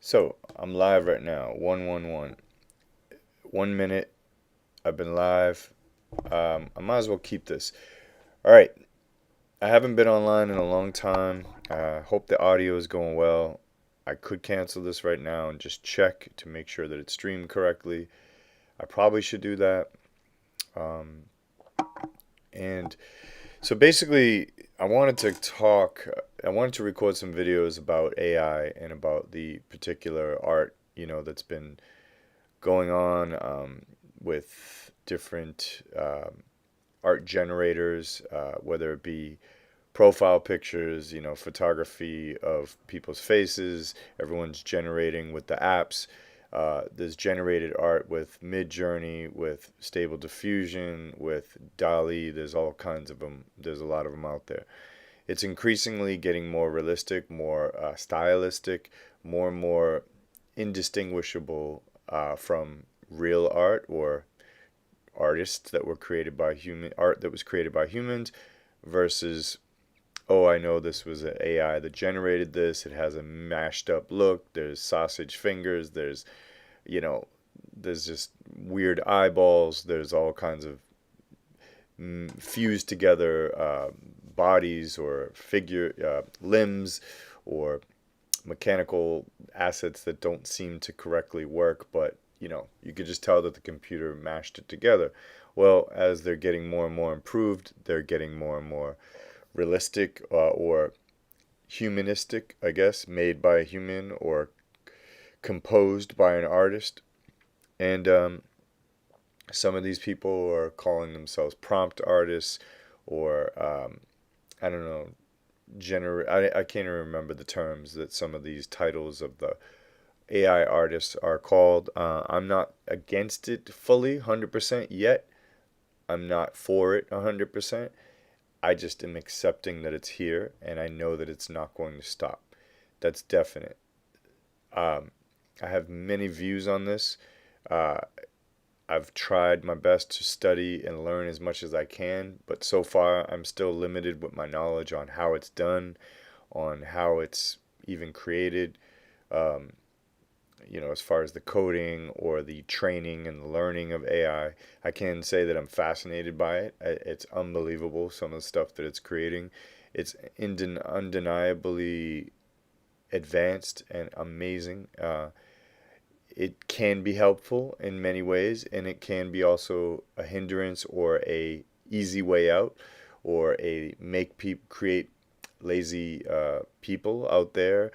So I'm live right now. 111. 1 minute. I've been live. I might as well keep this. All right. I haven't been online in a long time. Hope the audio is going well. I could cancel this right now and just check to make sure that it's streamed correctly. I probably should do that. Um, and so basically, I wanted to talk. I wanted to record some videos about AI and about the particular art, that's been going on with different art generators, whether it be profile pictures, photography of people's faces. Everyone's generating with the apps. There's generated art with Midjourney, with Stable Diffusion, with Dali. There's all kinds of them. There's a lot of them out there. It's increasingly getting more realistic, more stylistic, more and more indistinguishable from real art or artists that were created by human art that was created by humans versus, oh, I know this was an AI that generated this. It has a mashed up look. There's sausage fingers. You know there's just weird eyeballs. There's all kinds of fused together bodies or figure limbs or mechanical assets that don't seem to correctly work, but you could just tell that the computer mashed it together. Well, as they're getting more and more improved, they're getting more and more realistic or humanistic, I guess, made by a human or composed by an artist. And some of these people are calling themselves prompt artists or I don't know, I can't even remember the terms that some of these titles of the AI artists are called. I'm not against it fully 100% yet. I'm not for it 100%. I just am accepting that it's here and I know that it's not going to stop. That's definite. Um, I have many views on this. Uh, I've tried my best to study and learn as much as I can, but so far I'm still limited with my knowledge on how it's done, on how it's even created. Um, as far as the coding or the training and the learning of I can say that I'm fascinated by it. It's unbelievable, some of the stuff that it's creating. It's undeniably advanced and amazing. It can be helpful in many ways, and it can be also a hindrance or a easy way out, or a make people create lazy people out there,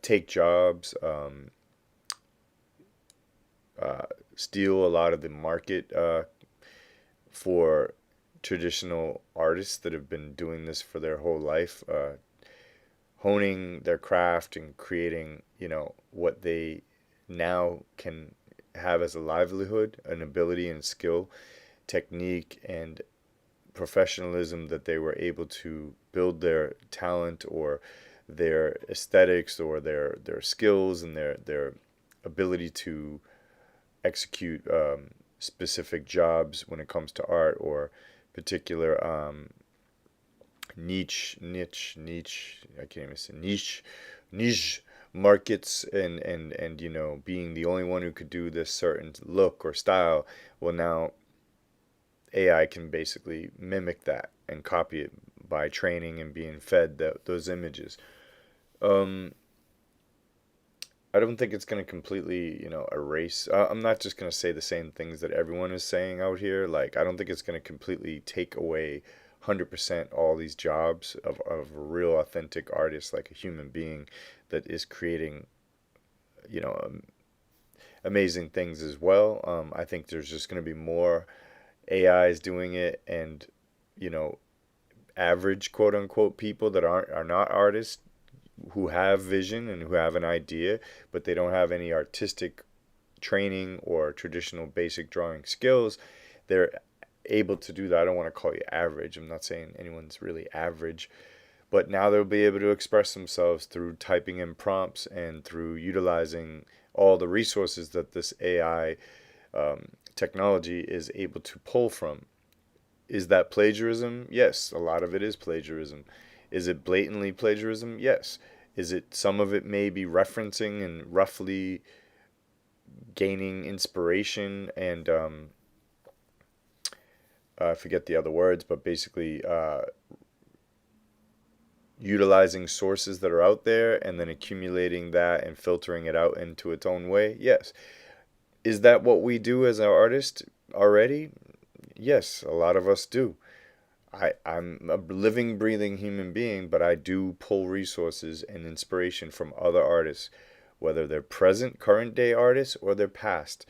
take jobs, steal a lot of the market for traditional artists that have been doing this for their whole life, honing their craft and creating, what they now can have as a livelihood, an ability and skill, technique, and professionalism that they were able to build their talent or their aesthetics or their skills and their ability to execute specific jobs when it comes to art or particular niche. I can't even say niche markets, and being the only one who could do this certain look or style. Well, now AI can basically mimic that and copy it by training and being fed those images. Um, I don't think it's going to completely, erase. I'm not just going to say the same things that everyone is saying out here. Like, I don't think it's going to completely take away 100% all these jobs of a real authentic artist, like a human being that is creating, you know, um, amazing things as well. I think there's just going to be more AIs doing it, and, you know, average quote unquote people that are not artists who have vision and who have an idea, but they don't have any artistic training or traditional basic drawing skills. They're able to do that. I don't want to call you average. I'm not saying anyone's really average, but now they'll be able to express themselves through typing in prompts and through utilizing all the resources that this AI technology is able to pull from. Is that plagiarism? Yes, a lot of it is plagiarism. Is it blatantly plagiarism? Yes. Is it some of it may be referencing and roughly gaining inspiration and I forget the other words, but basically utilizing sources that are out there and then accumulating that and filtering it out into its own way? Yes. Is that what we do as an artist already? Yes, a lot of us do. I'm a living, breathing human being, but I do pull resources and inspiration from other artists, whether they're present, current day artists or they're past.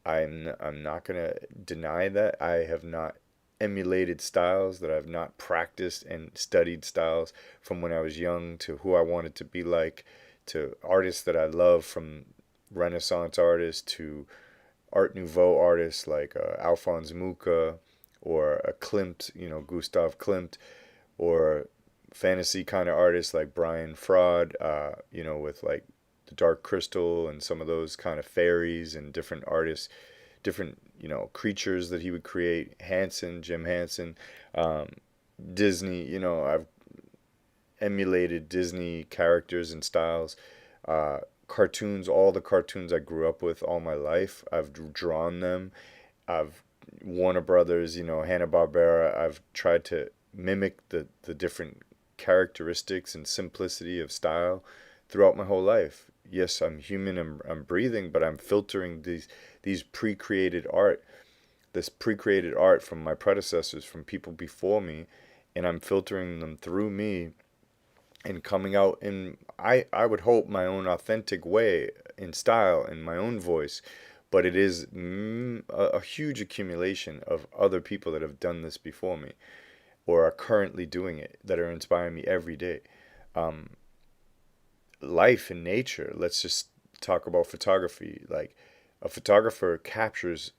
I'm not going to deny that. I have not emulated styles, that I've not practiced and studied styles from when I was young to who I wanted to be like, to artists that I love, from Renaissance artists to Art Nouveau artists like Alphonse Mucha or a Klimt, Gustav Klimt, or fantasy kind of artists like Brian Fraud, with like the Dark Crystal and some of those kind of fairies and different artists, different, creatures that he would create. Jim Hansen, Disney, I've emulated Disney characters and styles. Cartoons, all the cartoons I grew up with all my life, I've drawn them. I've Warner Brothers, Hanna-Barbera, I've tried to mimic the different characteristics and simplicity of style throughout my whole life. Yes, I'm human, I'm breathing, but I'm filtering these pre-created art, this pre-created art from my predecessors, from people before me, and I'm filtering them through me and coming out in, I would hope, my own authentic way, in style, in my own voice. But it is a huge accumulation of other people that have done this before me or are currently doing it, that are inspiring me every day. Um, Life and nature. Let's just talk about photography. Like, a photographer captures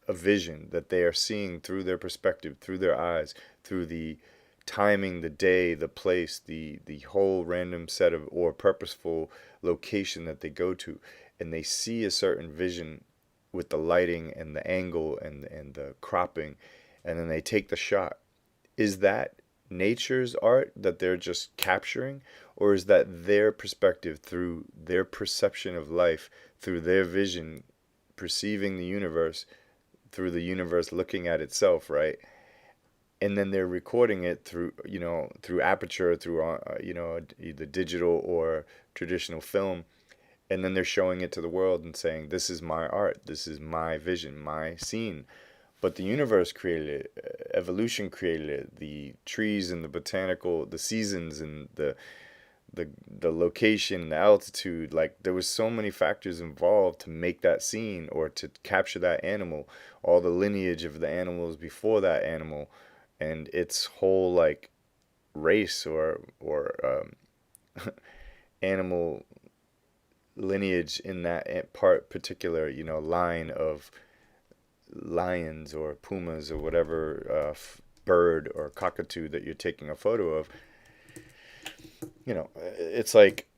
a vision that they are seeing through their perspective, through their eyes, through the timing, the day, the place, the whole random set of or purposeful location that they go to, and they see a certain vision with the lighting and the angle and the cropping, and then they take the shot. Is that nature's art that they're just capturing, or is that their perspective through their perception of life, through their vision, perceiving the universe, through the universe looking at itself, right? And then they're recording it through, through aperture, through either digital or traditional film, and then they're showing it to the world and saying, this is my art, this is my vision, my scene. But the universe created it, evolution created it, the trees and the botanical, the seasons and the location, the altitude. Like, there was so many factors involved to make that scene or to capture that animal, all the lineage of the animals before that animal, and its whole like race or animal lineage in that particular line of lions or pumas or whatever bird or cockatoo that you're taking a photo of. It's like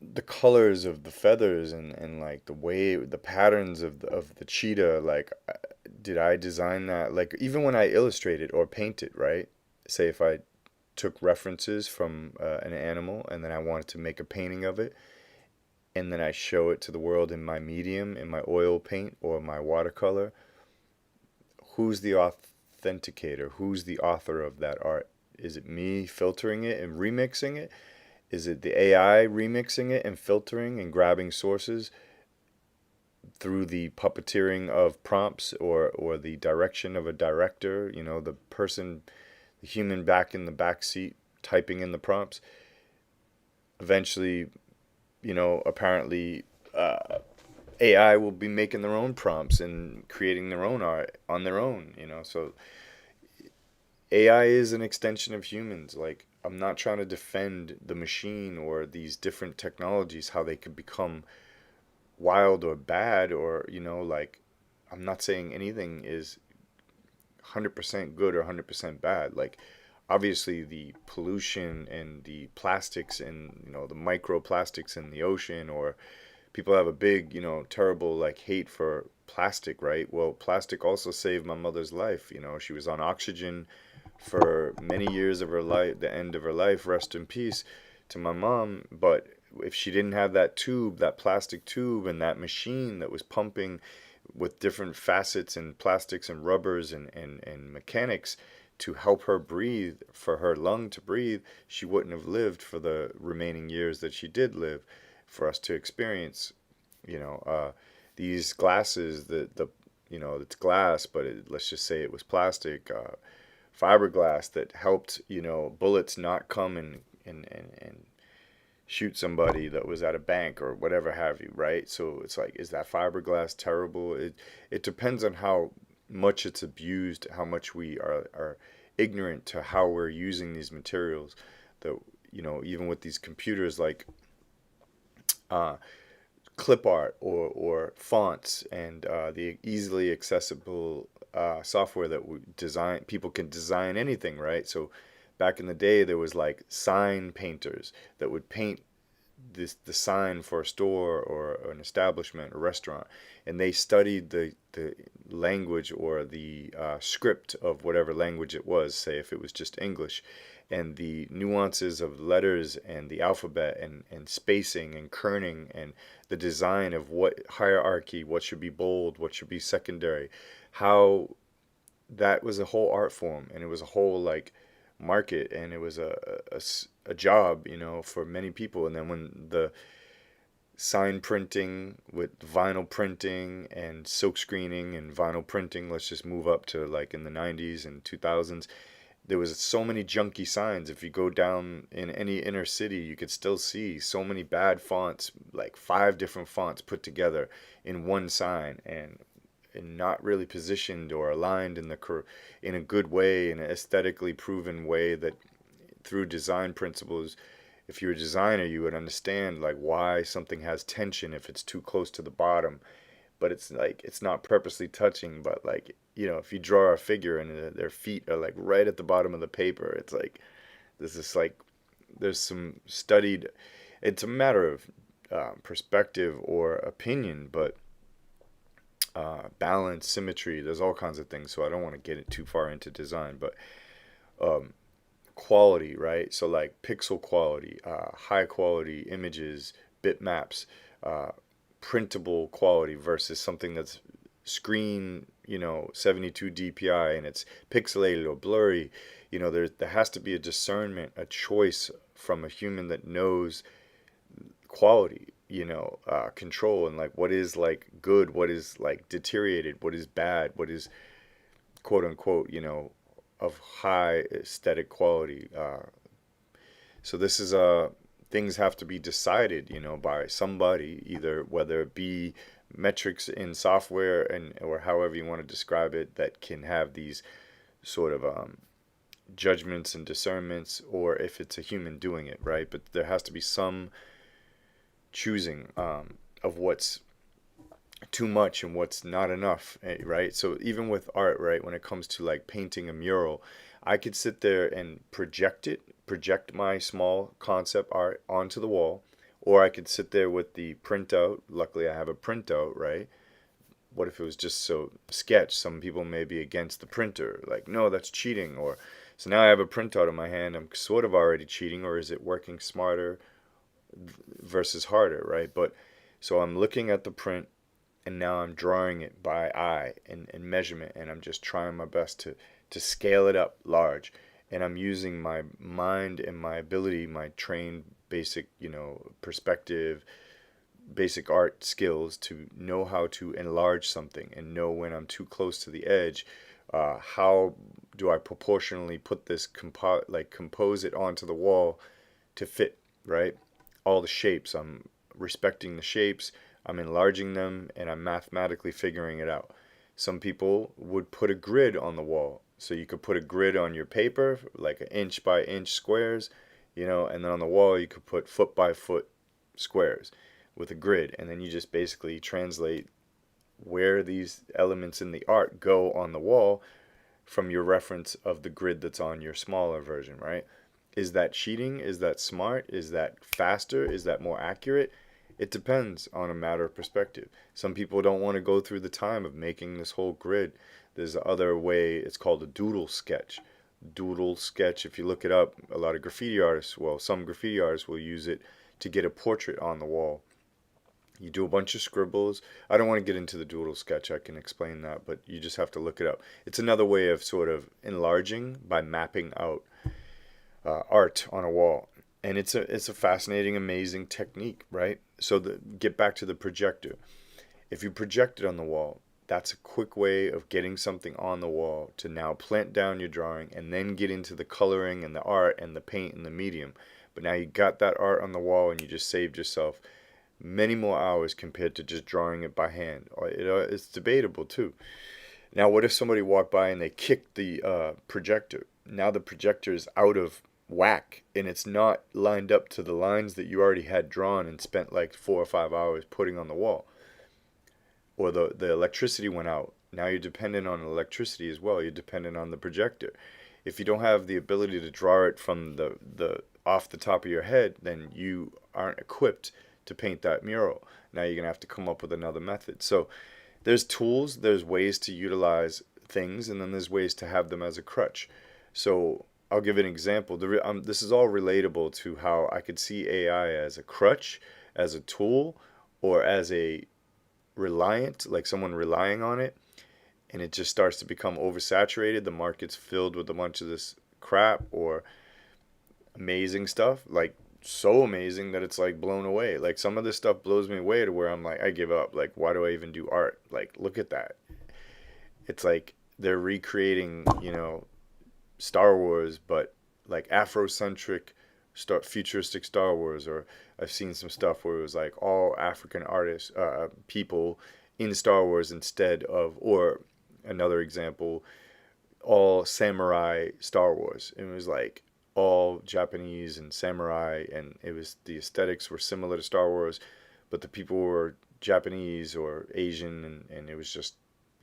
the colors of the feathers and like the way, the patterns of the cheetah. Like, did I design that? Like, even when I illustrate it or paint it, right? Say if I took references from an animal and then I wanted to make a painting of it, and then I show it to the world in my medium, in my oil paint or my watercolor, who's the authenticator? Who's the author of that art? Is it me filtering it and remixing it? Is it the AI remixing it and filtering and grabbing sources through the puppeteering of prompts or the direction of a director, the person, the human back in the back seat typing in the prompts? Eventually, apparently AI will be making their own prompts and creating their own art on their own, So AI is an extension of humans. Like, I'm not trying to defend the machine or these different technologies, how they could become wild or bad or, like, I'm not saying anything is 100% good or 100% bad. Like, obviously the pollution and the plastics and, the microplastics in the ocean, or people have a big, terrible like hate for plastic, right? Well, plastic also saved my mother's life. She was on oxygen for many years of her life, the end of her life, rest in peace, to my mom. But if she didn't have that tube, that plastic tube, and that machine that was pumping with different facets and plastics and rubbers and mechanics to help her breathe, for her lung to breathe, she wouldn't have lived for the remaining years that she did live, for us to experience, you know, these glasses, it's glass, but let's just say it was plastic, fiberglass that helped, bullets not come and shoot somebody that was at a bank or whatever have you, right? So it's like, is that fiberglass terrible? It depends on how much it's abused, how much we are ignorant to how we're using these materials. That, even with these computers, like uh, clip art or fonts and the easily accessible software that we design, people can design anything, right? So back in the day, there was like sign painters that would paint the sign for a store or an establishment, a restaurant, and they studied the language or the script of whatever language it was. Say if it was just English, and the nuances of letters and the alphabet and spacing and kerning and the design of what hierarchy, what should be bold, what should be secondary, how that was a whole art form, and it was a whole like market, and it was a job, for many people. And then when the sign printing with vinyl printing and silk screening and vinyl printing, let's just move up to like in the 90s and 2000s, there was so many junky signs. If you go down in any inner city, you could still see so many bad fonts, like 5 different fonts put together in one sign, and not really positioned or aligned in a good way, in an aesthetically proven way, that through design principles, if you're a designer, you would understand like why something has tension if it's too close to the bottom, but it's like it's not purposely touching. But like, if you draw a figure and their feet are like right at the bottom of the paper, it's like this is like there's some studied. It's a matter of perspective or opinion, but balance, symmetry. There's all kinds of things. So I don't want to get it too far into design, but um, quality, right? So like pixel quality, high quality images, bitmaps, uh, printable quality versus something that's screen, 72 DPI and it's pixelated or blurry. There has to be a discernment, a choice from a human that knows quality, control, and like what is like good, what is like deteriorated, what is bad, what is quote unquote, of high aesthetic quality. So this is things have to be decided, by somebody, either whether it be metrics in software and or however you want to describe it, that can have these sort of judgments and discernments, or if it's a human doing it, right? But there has to be some choosing of what's too much and what's not enough, right? So even with art, right, when it comes to like painting a mural, I could sit there and project my small concept art onto the wall, or I could sit there with the printout. Luckily I have a printout, right? What if it was just so sketch? Some people may be against the printer, like, no, that's cheating. Or so now I have a printout in my hand, I'm sort of already cheating, or is it working smarter versus harder, right? But so I'm looking at the print, and now I'm drawing it by eye and measurement, and I'm just trying my best to scale it up large, and I'm using my mind and my ability, my trained basic, perspective, basic art skills, to know how to enlarge something and know when I'm too close to the edge. How do I proportionally put this compose it onto the wall to fit, right? All the shapes, I'm respecting the shapes, I'm enlarging them, and I'm mathematically figuring it out. Some people would put a grid on the wall. So you could put a grid on your paper, like an inch by inch squares, and then on the wall you could put foot by foot squares with a grid. And then you just basically translate where these elements in the art go on the wall from your reference of the grid that's on your smaller version, right? Is that cheating? Is that smart? Is that faster? Is that more accurate? It depends on a matter of perspective. Some people don't want to go through the time of making this whole grid. There's the other way, it's called a doodle sketch. doodle sketch. If you look it up, a lot of graffiti artists, well, some graffiti artists will use it to get a portrait on the wall. You do a bunch of scribbles. I don't want to get into the doodle sketch. I can explain that, but you just have to look it up. It's another way of sort of enlarging by mapping out art on a wall. And it's a fascinating, amazing technique, right? So get back to the projector. If you project it on the wall, that's a quick way of getting something on the wall to now plant down your drawing and then get into the coloring and the art and the paint and the medium. But now you got that art on the wall and you just saved yourself many more hours compared to just drawing it by hand. It's debatable too. Now, what if somebody walked by and they kicked the projector? Now the projector is out of whack and it's not lined up to the lines that you already had drawn and spent like 4 or 5 hours putting on the wall. Or the electricity went out. Now you're dependent on electricity as well. You're dependent on the projector. If you don't have the ability to draw it from the off the top of your head, then you aren't equipped to paint that mural. Now you're gonna have to come up with another method. So there's tools, there's ways to utilize things, and then there's ways to have them as a crutch. So I'll give an example. This is all relatable to how I could see AI as a crutch, as a tool, or as a reliant, like someone relying on it, and it just starts to become oversaturated. The market's filled with a bunch of this crap or amazing stuff, like so amazing that it's like blown away. Like some of this stuff blows me away to where I'm like, I give up. Like, why do I even do art? Like, look at that. It's like they're recreating, Star Wars, but like Afrocentric, futuristic Star Wars. Or I've seen some stuff where it was like all African artists, people in Star Wars instead of, or another example, all samurai Star Wars. It was like all Japanese and samurai, and it was the aesthetics were similar to Star Wars, but the people were Japanese or Asian, and it was just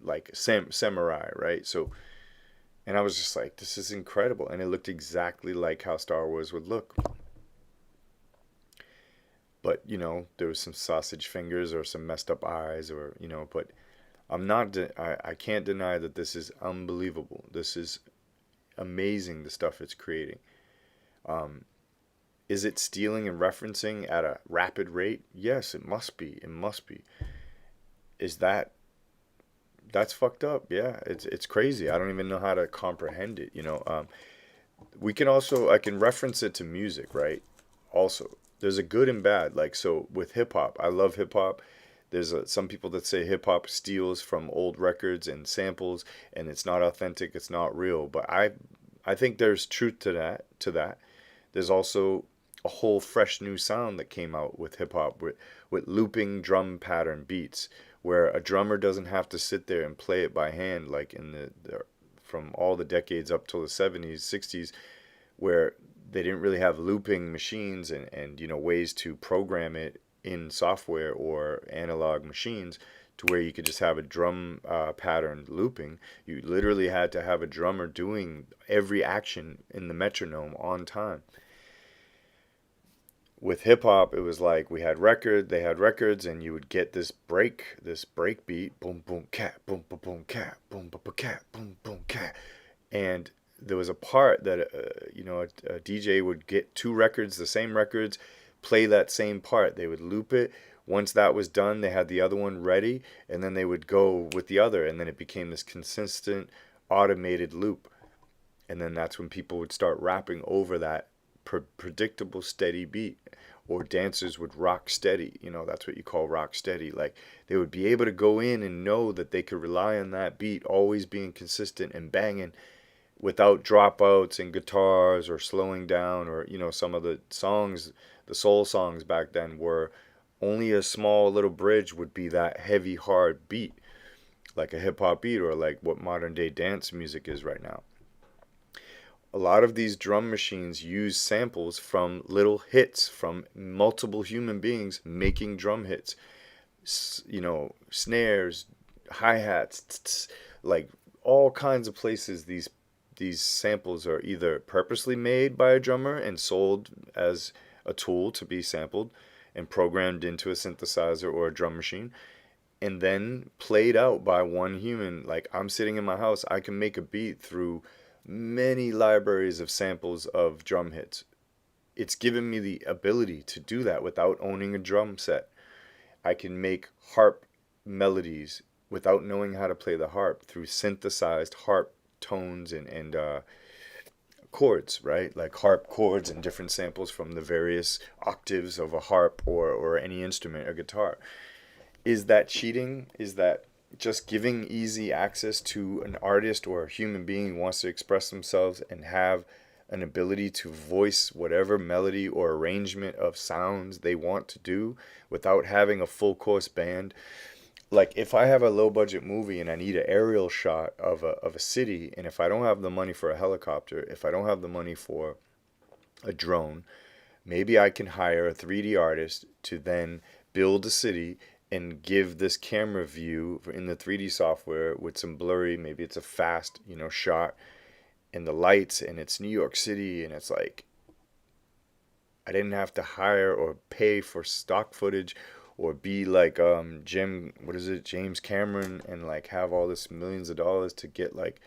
like samurai, right? So, and I was just like, this is incredible, and it looked exactly like how Star Wars would look. But there was some sausage fingers or some messed up eyes, or but I'm not. I can't deny that this is unbelievable. This is amazing. The stuff it's creating. Um, is it stealing and referencing at a rapid rate? Yes, it must be. It must be. Is that's fucked up? Yeah, it's crazy. I don't even know how to comprehend it. We can also I can reference it to music, right? Also, there's a good and bad. Like so with hip hop, I love hip hop. There's some people that say hip hop steals from old records and samples, and it's not authentic, it's not real. But I think there's truth to that. There's also a whole fresh new sound that came out with hip hop with looping drum pattern beats, where a drummer doesn't have to sit there and play it by hand like in from all the decades up till the 70s, 60s, where they didn't really have looping machines and ways to program it in software or analog machines to where you could just have a drum pattern looping. You literally had to have a drummer doing every action in the metronome on time. With hip hop, it was like they had records, and you would get this break beat, boom boom cat, boom boom boom cat, boom boom boom cat, boom boom cat, and there was a part that a DJ would get two records, the same records, play that same part. They would loop it. Once that was done, they had the other one ready, and then they would go with the other, and then it became this consistent automated loop. And then that's when people would start rapping over that predictable steady beat, or dancers would rock steady. That's what you call rock steady. Like they would be able to go in and know that they could rely on that beat always being consistent and banging without dropouts and guitars or slowing down. Or some of the songs, the soul songs back then, were only a small little bridge would be that heavy hard beat, like a hip hop beat, or like what modern day dance music is right now. A lot of these drum machines use samples from little hits from multiple human beings making drum hits. Snares, hi-hats, like all kinds of places these samples are either purposely made by a drummer and sold as a tool to be sampled and programmed into a synthesizer or a drum machine, and then played out by one human. Like I'm sitting in my house, I can make a beat through many libraries of samples of drum hits. It's given me the ability to do that without owning a drum set. I can make harp melodies without knowing how to play the harp through synthesized harp tones and chords, right? Like harp chords and different samples from the various octaves of a harp or any instrument, a guitar. Is that cheating? Is that just giving easy access to an artist or a human being who wants to express themselves and have an ability to voice whatever melody or arrangement of sounds they want to do without having a full course band? Like if I have a low budget movie and I need an aerial shot of a city, and if I don't have the money for a helicopter, if I don't have the money for a drone, maybe I can hire a 3D artist to then build a city and give this camera view in the 3D software with some blurry, maybe it's a fast, shot and the lights, and it's New York City, and it's like I didn't have to hire or pay for stock footage or be like James Cameron, and like have all this millions of dollars to get like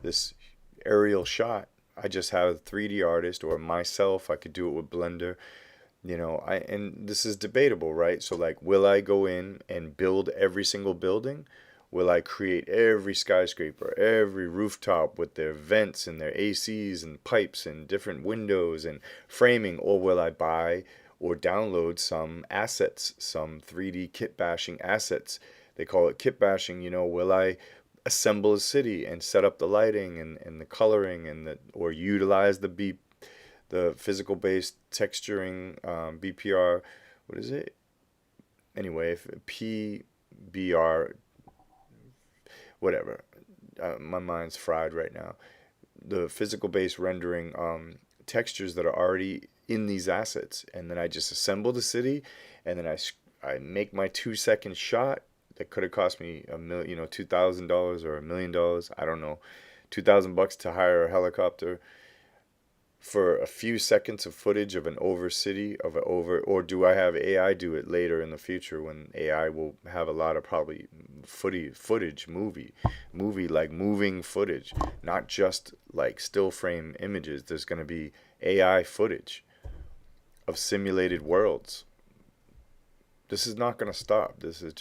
this aerial shot. I just have a 3D artist or myself. I could do it with Blender. And this is debatable, right? So like, will I go in and build every single building? Will I create every skyscraper, every rooftop with their vents and their ACs and pipes and different windows and framing? Or will I buy or download some assets, some 3D kit bashing assets? They call it kit bashing. Will I assemble a city and set up the lighting and the coloring or utilize the physical based texturing, BPR, what is it? Anyway, if PBR, whatever. My mind's fried right now. The physical based rendering textures that are already in these assets, and then I just assemble the city, and then I make my 2 second shot that could have cost me $2,000 or $1,000,000. I don't know, $2,000 to hire a helicopter for a few seconds of footage of an over city or do I have AI do it later in the future when AI will have a lot of probably footage movie like moving footage, not just like still frame images. There's going to be AI footage of simulated worlds. This is not going to stop. This is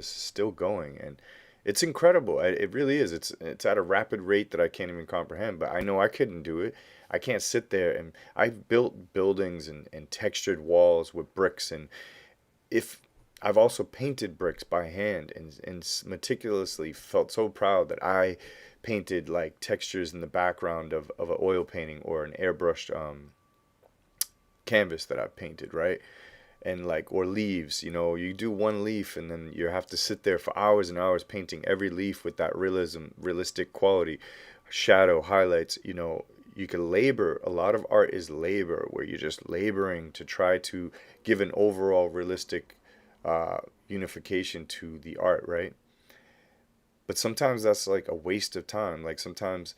still going, and it's incredible. It really is. It's at a rapid rate that I can't even comprehend, but I know I couldn't do it. I can't sit there, and I've built buildings and textured walls with bricks, and if I've also painted bricks by hand and meticulously felt so proud that I painted like textures in the background of an oil painting or an airbrushed canvas that I've painted, right? And like, or leaves, you do one leaf and then you have to sit there for hours and hours painting every leaf with that realistic quality, shadow, highlights. You can labor. A lot of art is labor, where you're just laboring to try to give an overall realistic unification to the art, right? But sometimes that's like a waste of time. Like sometimes,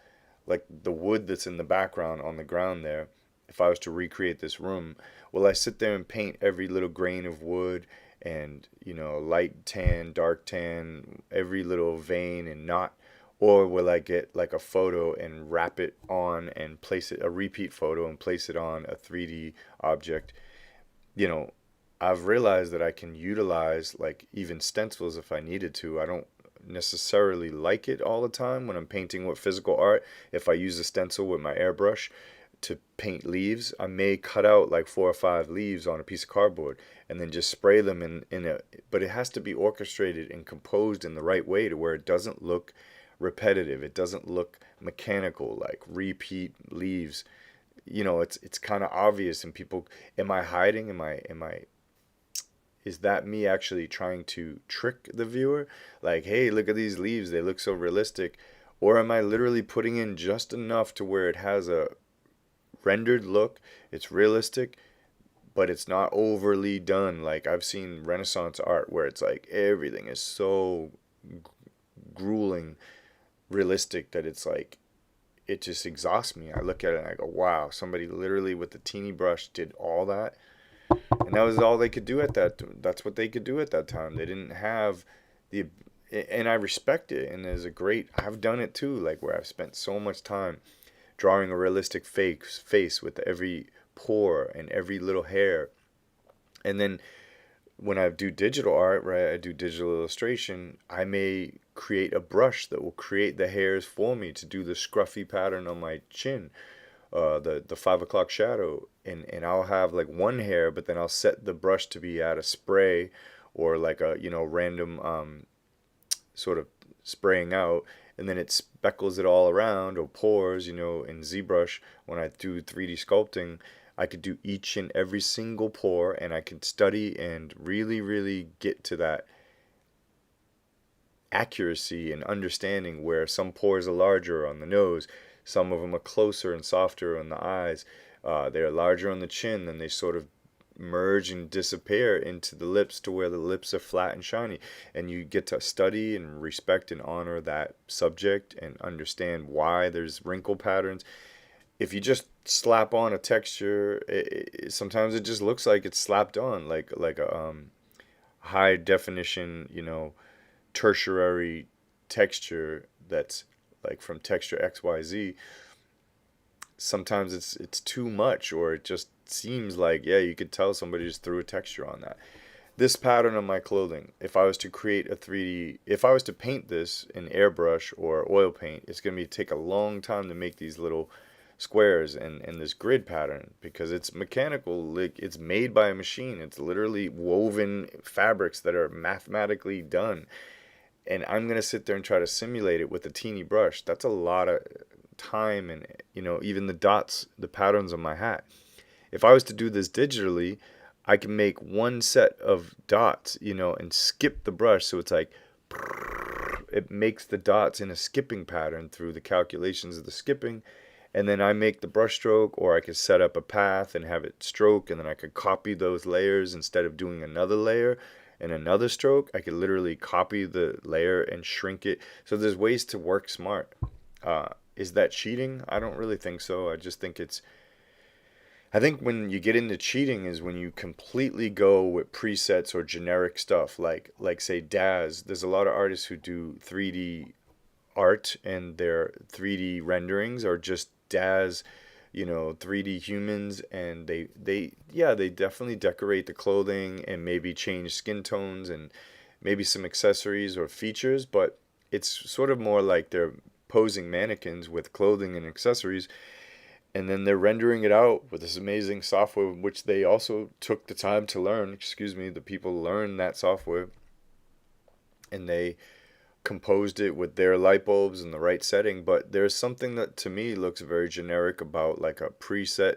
like the wood that's in the background on the ground there, if I was to recreate this room, will I sit there and paint every little grain of wood and, light tan, dark tan, every little vein and knot? Or will I get like a photo and wrap it on and place it, a repeat photo and place it on a 3D object? You know, I've realized that I can utilize like even stencils if I needed to. I don't necessarily like it all the time when I'm painting with physical art. If I use a stencil with my airbrush to paint leaves, I may cut out like 4 or 5 leaves on a piece of cardboard and then just spray them but it has to be orchestrated and composed in the right way to where it doesn't look repetitive. It doesn't look mechanical, like repeat leaves. It's kind of obvious, and people, am I hiding? Is that me actually trying to trick the viewer? Like, hey, look at these leaves, they look so realistic. Or am I literally putting in just enough to where it has a rendered look, it's realistic, but it's not overly done? Like I've seen Renaissance art where it's like everything is so grueling realistic that it's like it just exhausts me. I look at it and I go, wow, somebody literally with a teeny brush did all that. And that was all they could do that's what they could do at that time. They didn't have the and I respect it. And I've done it too, like where I've spent so much time drawing a realistic face with every pore and every little hair. And then when I do digital art, right, I do digital illustration, I may create a brush that will create the hairs for me to do the scruffy pattern on my chin, the 5 o'clock shadow, and I'll have like one hair, but then I'll set the brush to be at a spray or like a random sort of spraying out, and then it speckles it all around or pours. In ZBrush when I do 3D sculpting, I could do each and every single pore, and I could study and really, really get to that accuracy and understanding where some pores are larger on the nose, some of them are closer and softer on the eyes. They're larger on the chin, then they sort of merge and disappear into the lips to where the lips are flat and shiny. And you get to study and respect and honor that subject and understand why there's wrinkle patterns. If you just slap on a texture, sometimes it just looks like it's slapped on, like a high definition, tertiary texture that's like from texture XYZ. Sometimes it's too much, or it just seems like, yeah, you could tell somebody just threw a texture on that. This pattern on my clothing, if I was to create a 3D, if I was to paint this in airbrush or oil paint, it's going to take a long time to make these little squares and this grid pattern, because it's mechanical. Like, it's made by a machine. It's literally woven fabrics that are mathematically done. And I'm going to sit there and try to simulate it with a teeny brush. That's a lot of time. And even the dots, the patterns on my hat, if I was to do this digitally, I can make one set of dots, and skip the brush. So it's like, it makes the dots in a skipping pattern through the calculations of the skipping. And then I make the brush stroke, or I could set up a path and have it stroke, and then I could copy those layers instead of doing another layer and another stroke. I could literally copy the layer and shrink it. So there's ways to work smart. Is that cheating? I don't really think so. I think when you get into cheating is when you completely go with presets or generic stuff, like say Daz. There's a lot of artists who do 3D art, and their 3D renderings are just Daz, 3D humans, and they definitely decorate the clothing and maybe change skin tones and maybe some accessories or features, but it's sort of more like they're posing mannequins with clothing and accessories, and then they're rendering it out with this amazing software, which they also took the time to learn. Excuse me, the people learned that software, and they composed it with their light bulbs in the right setting. But there's something that to me looks very generic about like a preset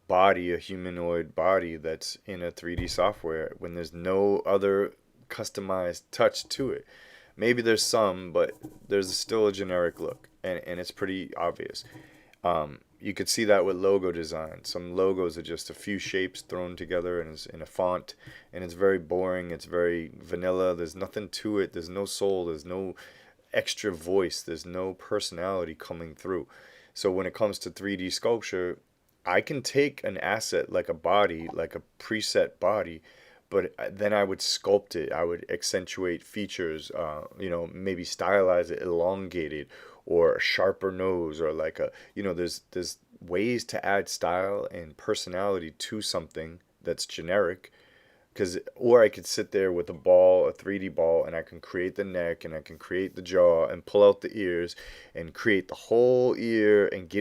body, a humanoid body that's in a 3D software, when there's no other customized touch to it. Maybe there's some, but there's still a generic look, and it's pretty obvious. You could see that with logo design. Some logos are just a few shapes thrown together and it's in a font, and it's very boring. It's very vanilla. There's nothing to it. There's no soul. There's no extra voice. There's no personality coming through. So when it comes to 3D sculpture, I can take an asset like a body, like a preset body, but then I would sculpt it. I would accentuate features, maybe stylize it, elongate it, or a sharper nose, or like there's ways to add style and personality to something that's generic. Or I could sit there with a 3D ball, and I can create the neck, and I can create the jaw, and pull out the ears, and create the whole ear, and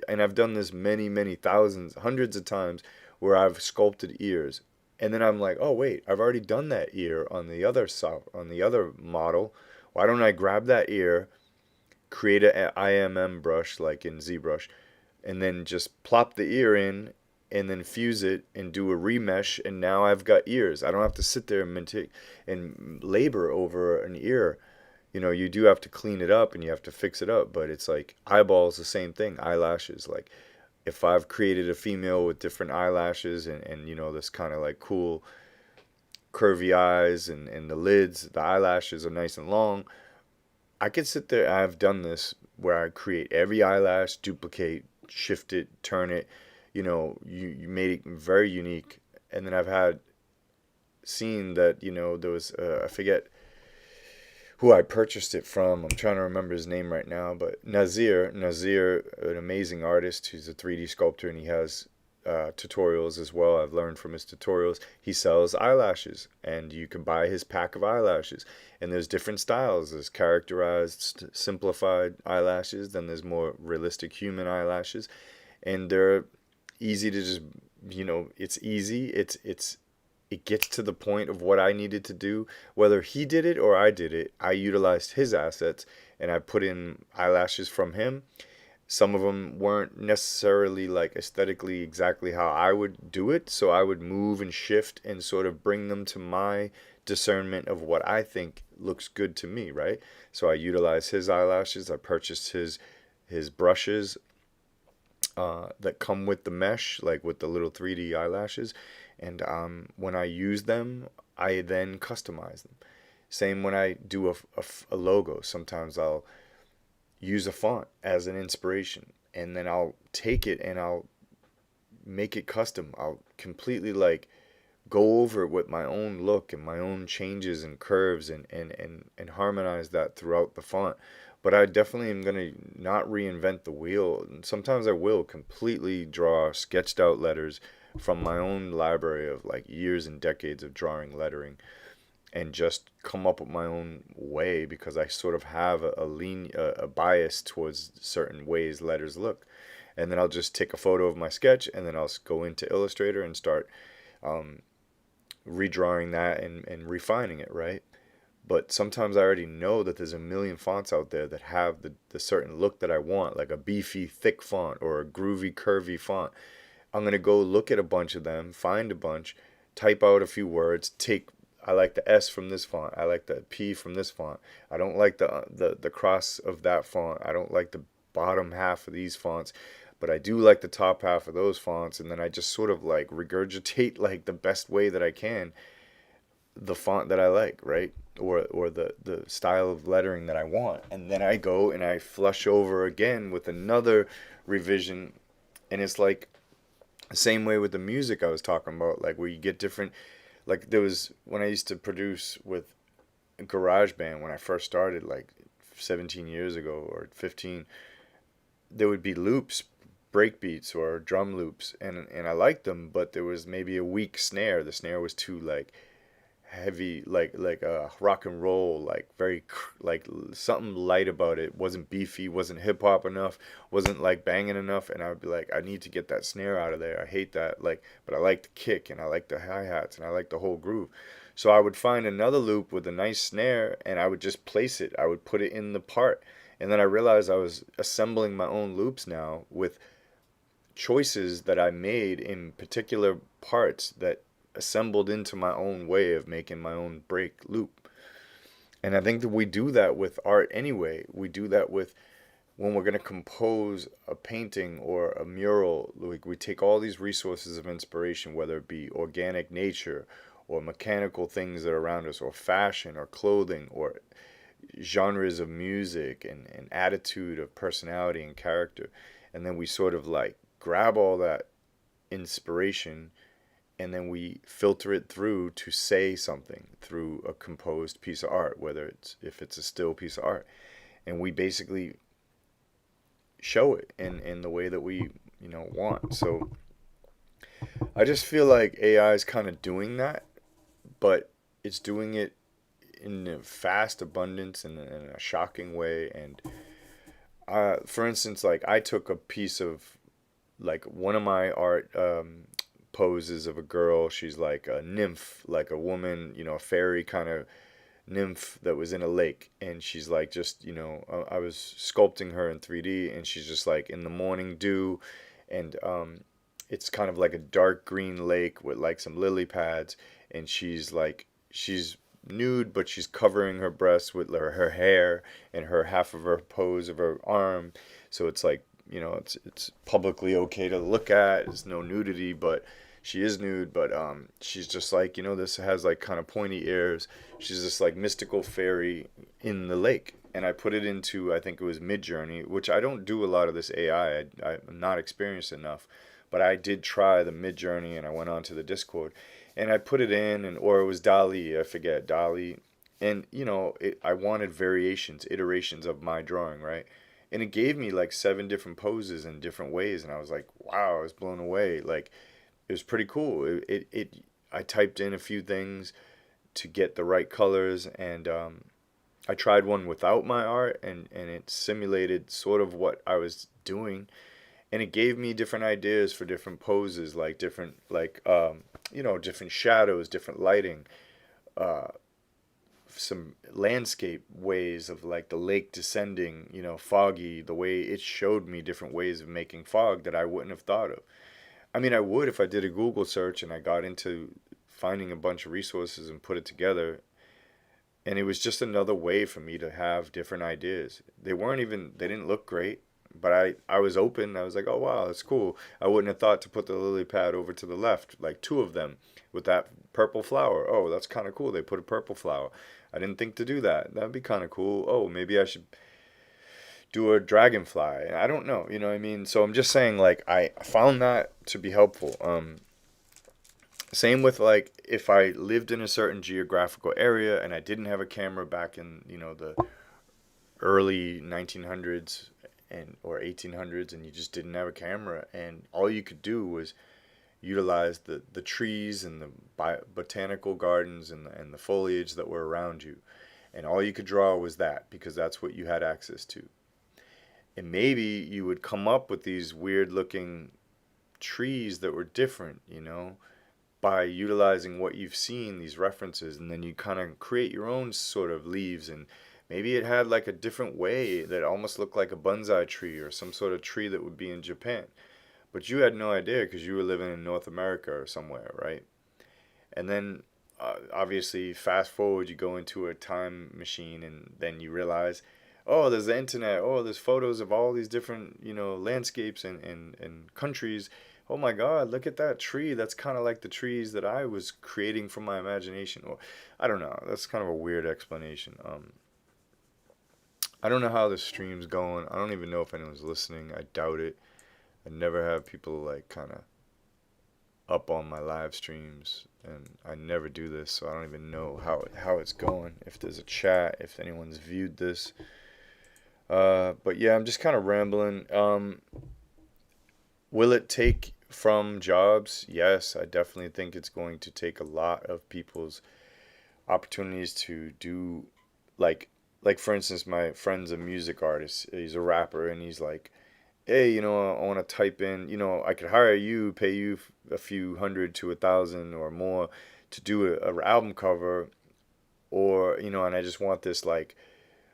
and I've done this many, many thousands, hundreds of times, where I've sculpted ears. And then I'm like, oh wait, I've already done that ear on the other model. Why don't I grab that ear, create an IMM brush like in ZBrush, and then just plop the ear in, and then fuse it and do a remesh, and now I've got ears. I don't have to sit there and labor over an ear. You do have to clean it up and you have to fix it up, but it's like eyeballs, the same thing. Eyelashes, like if I've created a female with different eyelashes and this kind of like cool curvy eyes, and the lids, the eyelashes are nice and long, I could sit there. I've done this where I create every eyelash, duplicate, shift it, turn it. You made it very unique. And then I've had seen that there was I forget who I purchased it from. I'm trying to remember his name right now, but Nazir, an amazing artist who's a 3D sculptor, and he has tutorials as well. I've learned from his tutorials. He sells eyelashes, and you can buy his pack of eyelashes. And there's different styles. There's characterized, simplified eyelashes. Then there's more realistic human eyelashes, and they're easy to just, it's easy. It gets to the point of what I needed to do. Whether he did it or I did it, I utilized his assets and I put in eyelashes from him. Some of them weren't necessarily like aesthetically exactly how I would do it, so I would move and shift and sort of bring them to my discernment of what I think looks good to me, right? So I utilized his eyelashes. I purchased his brushes that come with the mesh, like with the little 3D eyelashes. And when I use them, I then customize them. Same when I do a logo. Sometimes I'll use a font as an inspiration, and then I'll take it and I'll make it custom. I'll completely like go over it with my own look and my own changes and curves, and harmonize that throughout the font. But I definitely am going to not reinvent the wheel. And sometimes I will completely draw sketched out letters from my own library of like years and decades of drawing lettering, and just come up with my own way, because I sort of have a bias towards certain ways letters look. And then I'll just take a photo of my sketch, and then I'll go into Illustrator and start redrawing that and refining it, right? But sometimes I already know that there's a million fonts out there that have the certain look that I want, like a beefy, thick font or a groovy, curvy font. I'm going to go look at a bunch of them, find a bunch, type out a few words, I like the S from this font. I like the P from this font. I don't like the cross of that font. I don't like the bottom half of these fonts, but I do like the top half of those fonts. And then I just sort of like regurgitate like the best way that I can the font that I like, right? Or the style of lettering that I want. And then I go and I flush over again with another revision. And it's like the same way with the music I was talking about, like where you get different, like there was when I used to produce with GarageBand when I first started, like 17 years ago or 15, there would be loops, break beats or drum loops, and I liked them, but there was maybe a weak snare. The snare was too like heavy, like a rock and roll, like very like something light about it. Wasn't beefy, wasn't hip hop enough, wasn't like banging enough. And I would be like, I need to get that snare out of there. I hate that, like, but I like the kick and I like the hi-hats and I like the whole groove. So I would find another loop with a nice snare and I would just place it. I would put it in the part, and then I realized I was assembling my own loops now with choices that I made in particular parts that assembled into my own way of making my own break loop. And I think that we do that with art anyway. We do that with when we're going to compose a painting or a mural. Like we take all these resources of inspiration, whether it be organic nature or mechanical things that are around us, or fashion or clothing or genres of music, and attitude of personality and character. And then we sort of like grab all that inspiration, and then we filter it through to say something through a composed piece of art, whether if it's a still piece of art, and we basically show it in the way that we want. So I just feel like AI is kind of doing that, but it's doing it in a fast abundance and in a shocking way. And for instance, like I took a piece of like one of my art poses of a girl. She's like a nymph, like a woman, a fairy kind of nymph that was in a lake. And she's like just, I was sculpting her in 3D, and she's just like in the morning dew. And it's kind of like a dark green lake with like some lily pads. And she's nude, but she's covering her breasts with her hair and her half of her pose of her arm. So it's like, it's publicly okay to look at. There's no nudity, but she is nude. But she's just like, this has like kind of pointy ears. She's this like mystical fairy in the lake. And I put it into, I think it was Midjourney, which I don't do a lot of this AI. I'm not experienced enough, but I did try the Midjourney, and I went onto the Discord and I put it in, or it was Dali, I forget, Dali, And I wanted variations, iterations of my drawing, right? And it gave me like 7 different poses in different ways, and I was like, wow, I was blown away. Like, it was pretty cool. I typed in a few things to get the right colors, and I tried one without my art, and it simulated sort of what I was doing, and it gave me different ideas for different poses, like different, like different shadows, different lighting, uh, some landscape ways of like the lake descending, foggy, the way it showed me different ways of making fog that I wouldn't have thought of. I mean, I would if I did a Google search and I got into finding a bunch of resources and put it together. And it was just another way for me to have different ideas. They didn't look great, but I was open. I was like, oh, wow, that's cool. I wouldn't have thought to put the lily pad over to the left, like 2 of them with that purple flower. Oh, that's kind of cool. They put a purple flower. I didn't think to do that. That'd be kind of cool. Oh, maybe I should do a dragonfly. I don't know. You know what I mean? So I'm just saying, like, I found that to be helpful. Same with like if I lived in a certain geographical area and I didn't have a camera back in, the early 1900s and or 1800s, and you just didn't have a camera, and all you could do was utilize the trees and the botanical gardens and the foliage that were around you. And all you could draw was that because that's what you had access to. And maybe you would come up with these weird looking trees that were different, by utilizing what you've seen, these references, and then you kind of create your own sort of leaves. And maybe it had like a different way that almost looked like a bonsai tree or some sort of tree that would be in Japan. But you had no idea because you were living in North America or somewhere, right? And then obviously, fast forward, you go into a time machine and then you realize, oh, there's the internet. Oh, there's photos of all these different, landscapes and countries. Oh my God, look at that tree. That's kind of like the trees that I was creating from my imagination. Or I don't know. That's kind of a weird explanation. I don't know how the stream's going. I don't even know if anyone's listening. I doubt it. I never have people like kind of up on my live streams, and I never do this, so I don't even know how it's going. If there's a chat, if anyone's viewed this. But yeah, I'm just kind of rambling. Will it take from jobs? Yes, I definitely think it's going to take a lot of people's opportunities to do, like for instance, my friend's a music artist. He's a rapper, and he's like, hey, I want to type in, I could hire you, pay you a few hundred to 1,000 or more to do a album cover, or and I just want this like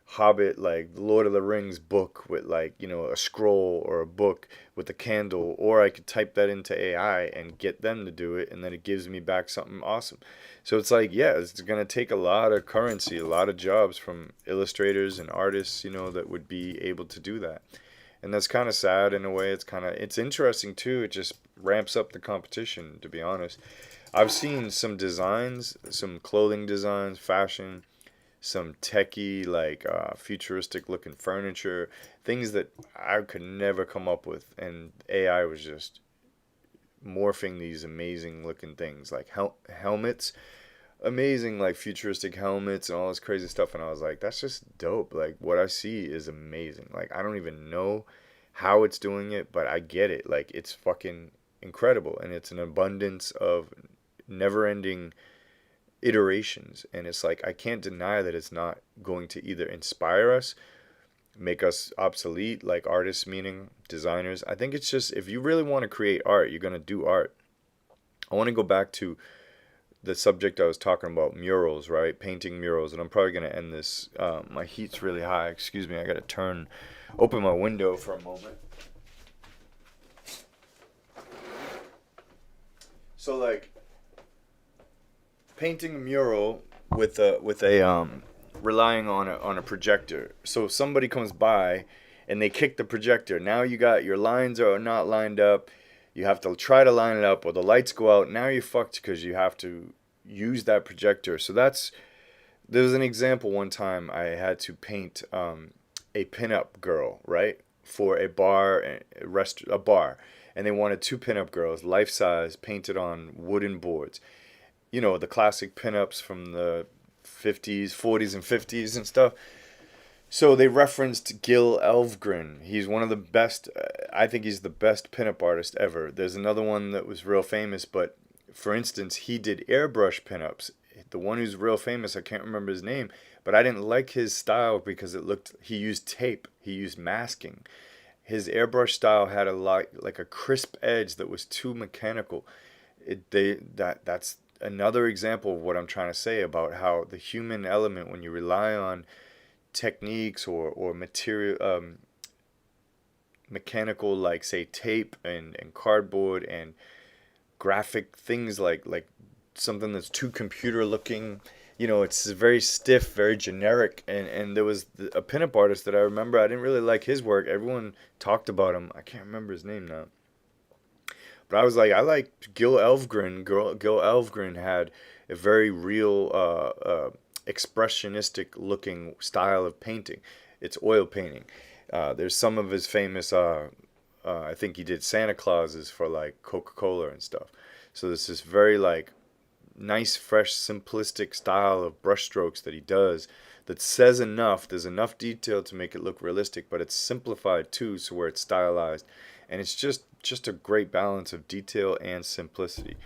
Hobbit, like Lord of the Rings book with like a scroll or a book with a candle, or I could type that into AI and get them to do it, and then it gives me back something awesome. So it's like, yeah, it's gonna take a lot of currency, a lot of jobs from illustrators and artists, that would be able to do that. And that's kind of sad in a way. It's interesting too. It just ramps up the competition, to be honest. I've seen some designs, some clothing designs, fashion, some techie, like futuristic looking furniture, things that I could never come up with. And AI was just morphing these amazing looking things, like helmets, amazing, like futuristic helmets and all this crazy stuff. And I was like, that's just dope. Like, what I see is amazing. Like, I don't even know how it's doing it, but I get it. Like, it's fucking incredible. And it's an abundance of never ending iterations. And it's like, I can't deny that it's not going to either inspire us, make us obsolete, like artists, meaning designers. I think it's just, if you really want to create art, you're going to do art. I want to go back to the subject I was talking about, murals, right? Painting murals. And I'm probably going to end this. My heat's really high. Excuse me. I got to open my window for a moment. So, like, painting a mural with a relying on a projector. So somebody comes by and they kick the projector. Now you got your lines are not lined up. You have to try to line it up, or the lights go out. Now you're fucked because you have to use that projector. So there was an example one time I had to paint a pinup girl, right, for a bar, a bar, and they wanted 2 pinup girls, life size, painted on wooden boards. The classic pinups from the 50s, 40s, and 50s and stuff. So they referenced Gil Elvgren. He's one of the best. I think he's the best pinup artist ever. There's another one that was real famous, but for instance, he did airbrush pinups. The one who's real famous, I can't remember his name, but I didn't like his style because it looked. He used tape. He used masking. His airbrush style had a lot like a crisp edge that was too mechanical. That's another example of what I'm trying to say about how the human element, when you rely on techniques or material mechanical, like say tape and cardboard and graphic things, like something that's too computer looking, it's very stiff, very generic. And there was a pinup artist that I remember, I didn't really like his work. Everyone talked about him. I can't remember his name now, but I was like, I like Gil Elvgren. Gil Elvgren had a very real expressionistic looking style of painting. It's oil painting. There's some of his famous. I think he did Santa Clauses for like Coca-Cola and stuff. So there's this very like nice, fresh, simplistic style of brushstrokes that he does that says enough. There's enough detail to make it look realistic, but it's simplified too, so where it's stylized, and it's just a great balance of detail and simplicity.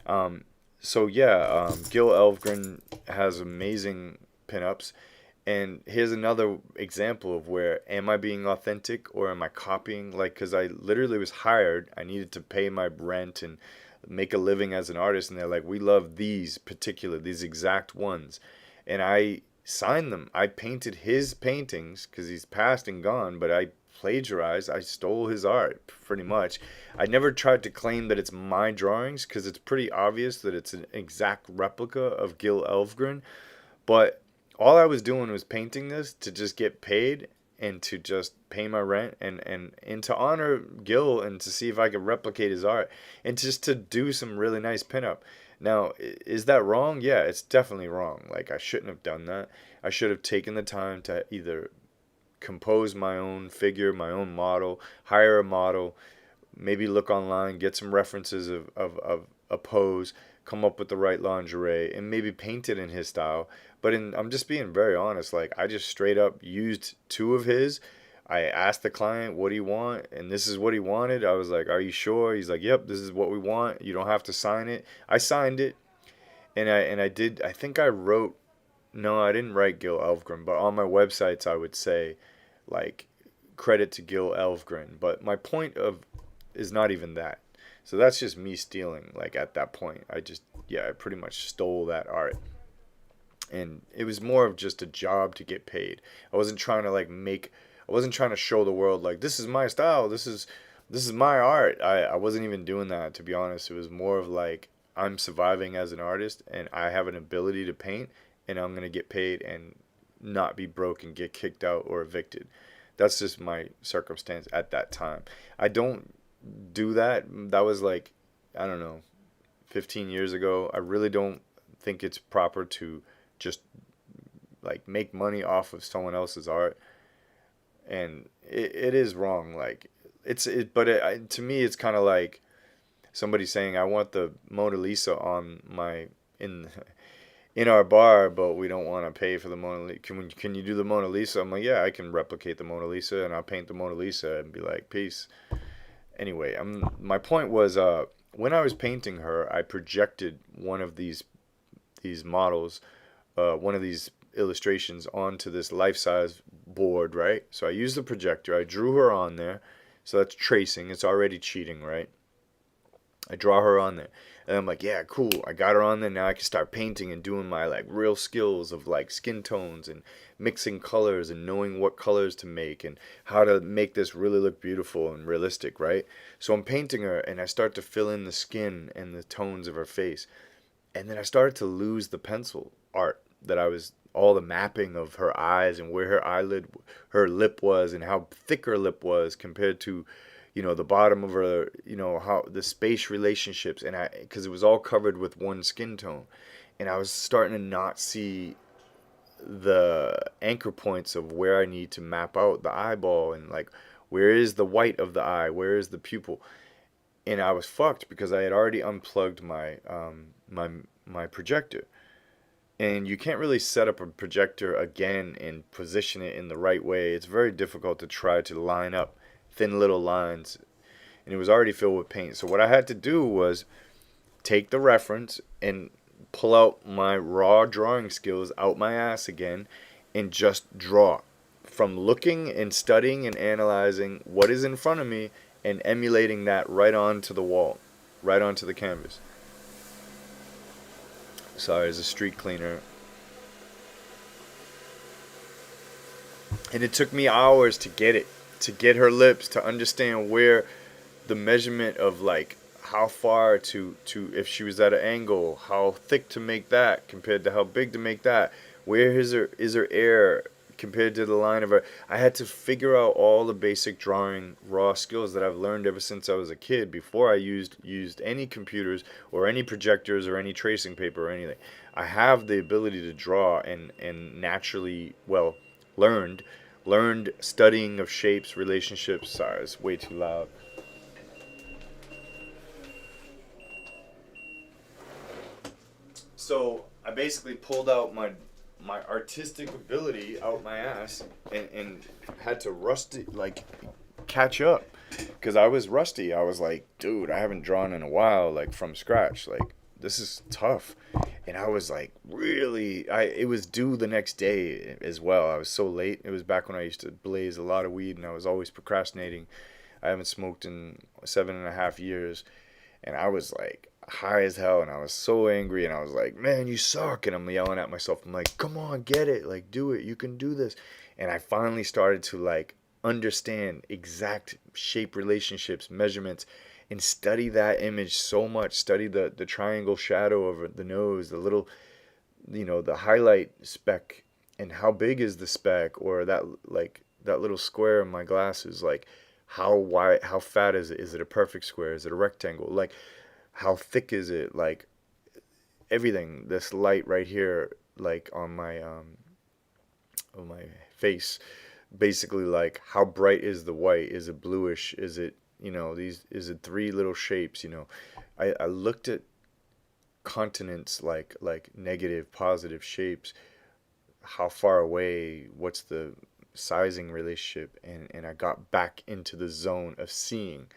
So yeah, Gil Elvgren has amazing pinups. And here's another example of where am I being authentic or am I copying? Like, because I literally was hired, I needed to pay my rent and make a living as an artist, and they're like, we love these exact ones, and I signed them. I painted his paintings because he's passed and gone, but I plagiarized. I stole his art pretty much. I never tried to claim that it's my drawings because it's pretty obvious that it's an exact replica of Gil Elvgren, but all I was doing was painting this to just get paid and to just pay my rent and to honor Gil and to see if I could replicate his art and just to do some really nice pinup. Now, is that wrong? Yeah, it's definitely wrong. Like, I shouldn't have done that. I should have taken the time to either compose my own figure, my own model, hire a model, maybe look online, get some references of a pose, come up with the right lingerie, and maybe paint it in his style. But I'm just being very honest. Like, I just straight up used two of his. I asked the client, what do you want? And this is what he wanted. I was like, are you sure? He's like, yep, this is what we want. You don't have to sign it. I signed it. And I did, I think I wrote, no, I didn't write Gil Elvgren, but on my websites I would say, like, credit to Gil Elvgren. But my point of is not even that. So that's just me stealing. Like, at that point, I pretty much stole that art. And it was more of just a job to get paid. I wasn't trying to I wasn't trying to show the world like this is my style, this is my art. I wasn't even doing that, to be honest. It was more of like I'm surviving as an artist and I have an ability to paint and I'm going to get paid and not be broke and get kicked out or evicted. That's just my circumstance at that time. I don't do that. That was like, I don't know, 15 years ago. I really don't think it's proper to just like make money off of someone else's art, and it is wrong. Like, to me it's kind of like somebody saying I want the Mona Lisa on my in our bar, but we don't want to pay for the Mona Lisa. Can you do the Mona Lisa? I'm like, yeah, I can replicate the Mona Lisa and I'll paint the Mona Lisa and be like, peace. Anyway, my point was, when I was painting her, I projected one of these models, one of these illustrations onto this life-size board, right? So I used the projector. I drew her on there. So that's tracing. It's already cheating, right? I draw her on there. And I'm like, yeah, cool. I got her on there. Now I can start painting and doing my like real skills of like skin tones and mixing colors and knowing what colors to make and how to make this really look beautiful and realistic, right? So I'm painting her and I start to fill in the skin and the tones of her face. And then I started to lose the pencil art that I was, all the mapping of her eyes and where her lip was and how thick her lip was compared to, the bottom of her, how the space relationships. And because it was all covered with one skin tone. And I was starting to not see the anchor points of where I need to map out the eyeball and like, where is the white of the eye? Where is the pupil? And I was fucked because I had already unplugged my projector. and you can't really set up a projector again and position it in the right way. It's very difficult to try to line up thin little lines, and it was already filled with paint. So what I had to do was take the reference and pull out my raw drawing skills out my ass again and just draw from looking and studying and analyzing what is in front of me and emulating that right onto the wall, right onto the canvas. Sorry, there's a street cleaner. And it took me hours to get it, to get her lips, to understand where the measurement of like how far to if she was at an angle, how thick to make that compared to how big to make that. Where is her air compared to the line of her. I had to figure out all the basic drawing raw skills that I've learned ever since I was a kid before I used any computers or any projectors or any tracing paper or anything. I have the ability to draw and naturally, well, learned studying of shapes, relationships. Sorry, it's way too loud. So I basically pulled out my artistic ability out my ass and had to rusty like catch up because I was rusty. I was like, dude, I haven't drawn in a while, like from scratch. Like this is tough. And I was like, really, I it was due the next day as well. I was so late. It was back when I used to blaze a lot of weed and I was always procrastinating. I haven't smoked in 7.5 years, and I was like high as hell, and I was so angry, and I was like, man, you suck. And I'm yelling at myself. I'm like, come on, get it, like do it, you can do this. And I finally started to like understand exact shape relationships, measurements, and study that image so much. Study the triangle shadow over the nose, the little, the highlight speck, and how big is the speck, or that like that little square in my glasses, like how wide, how fat is it? Is it a perfect square? Is it a rectangle? Like how thick is it? Like everything. This light right here, like on my face, basically like how bright is the white? Is it bluish? Is it these? Is it three little shapes? I looked at continents like negative, positive shapes. How far away? What's the sizing relationship? And I got back into the zone of seeing,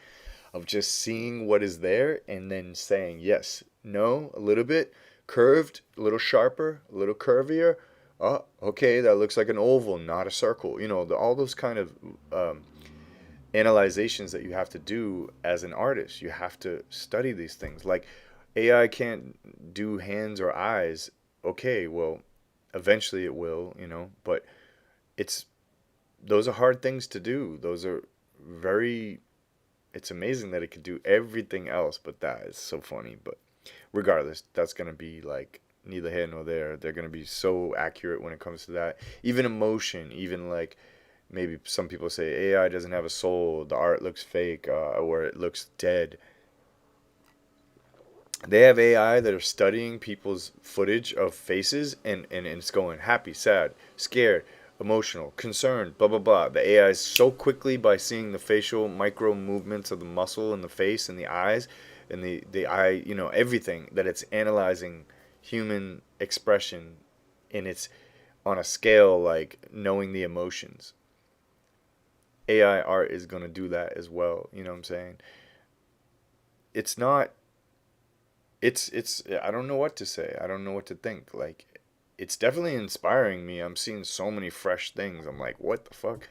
of just seeing what is there and then saying yes, no, a little bit curved, a little sharper, a little curvier. Oh, okay, that looks like an oval, not a circle. All those kind of analyzations that you have to do as an artist. You have to study these things. Like AI can't do hands or eyes. Okay, well, eventually it will, but it's those are hard things to do. Those are very it's amazing that it could do everything else but that. It's so funny, but regardless, that's going to be like neither here nor there. They're going to be so accurate when it comes to that. Even emotion, even like maybe some people say AI doesn't have a soul, the art looks fake, or it looks dead. They have AI that are studying people's footage of faces, and it's going happy, sad, scared, emotional, concerned, blah blah blah. The AI is so quickly, by seeing the facial micro movements of the muscle in the face and the eyes and the eye, everything, that it's analyzing human expression, and it's on a scale like knowing the emotions. AI art is going to do that as well, you know what I'm saying? It's not it's I don't know what to say. I don't know what to think. Like it's definitely inspiring me. I'm seeing so many fresh things. I'm like, what the fuck?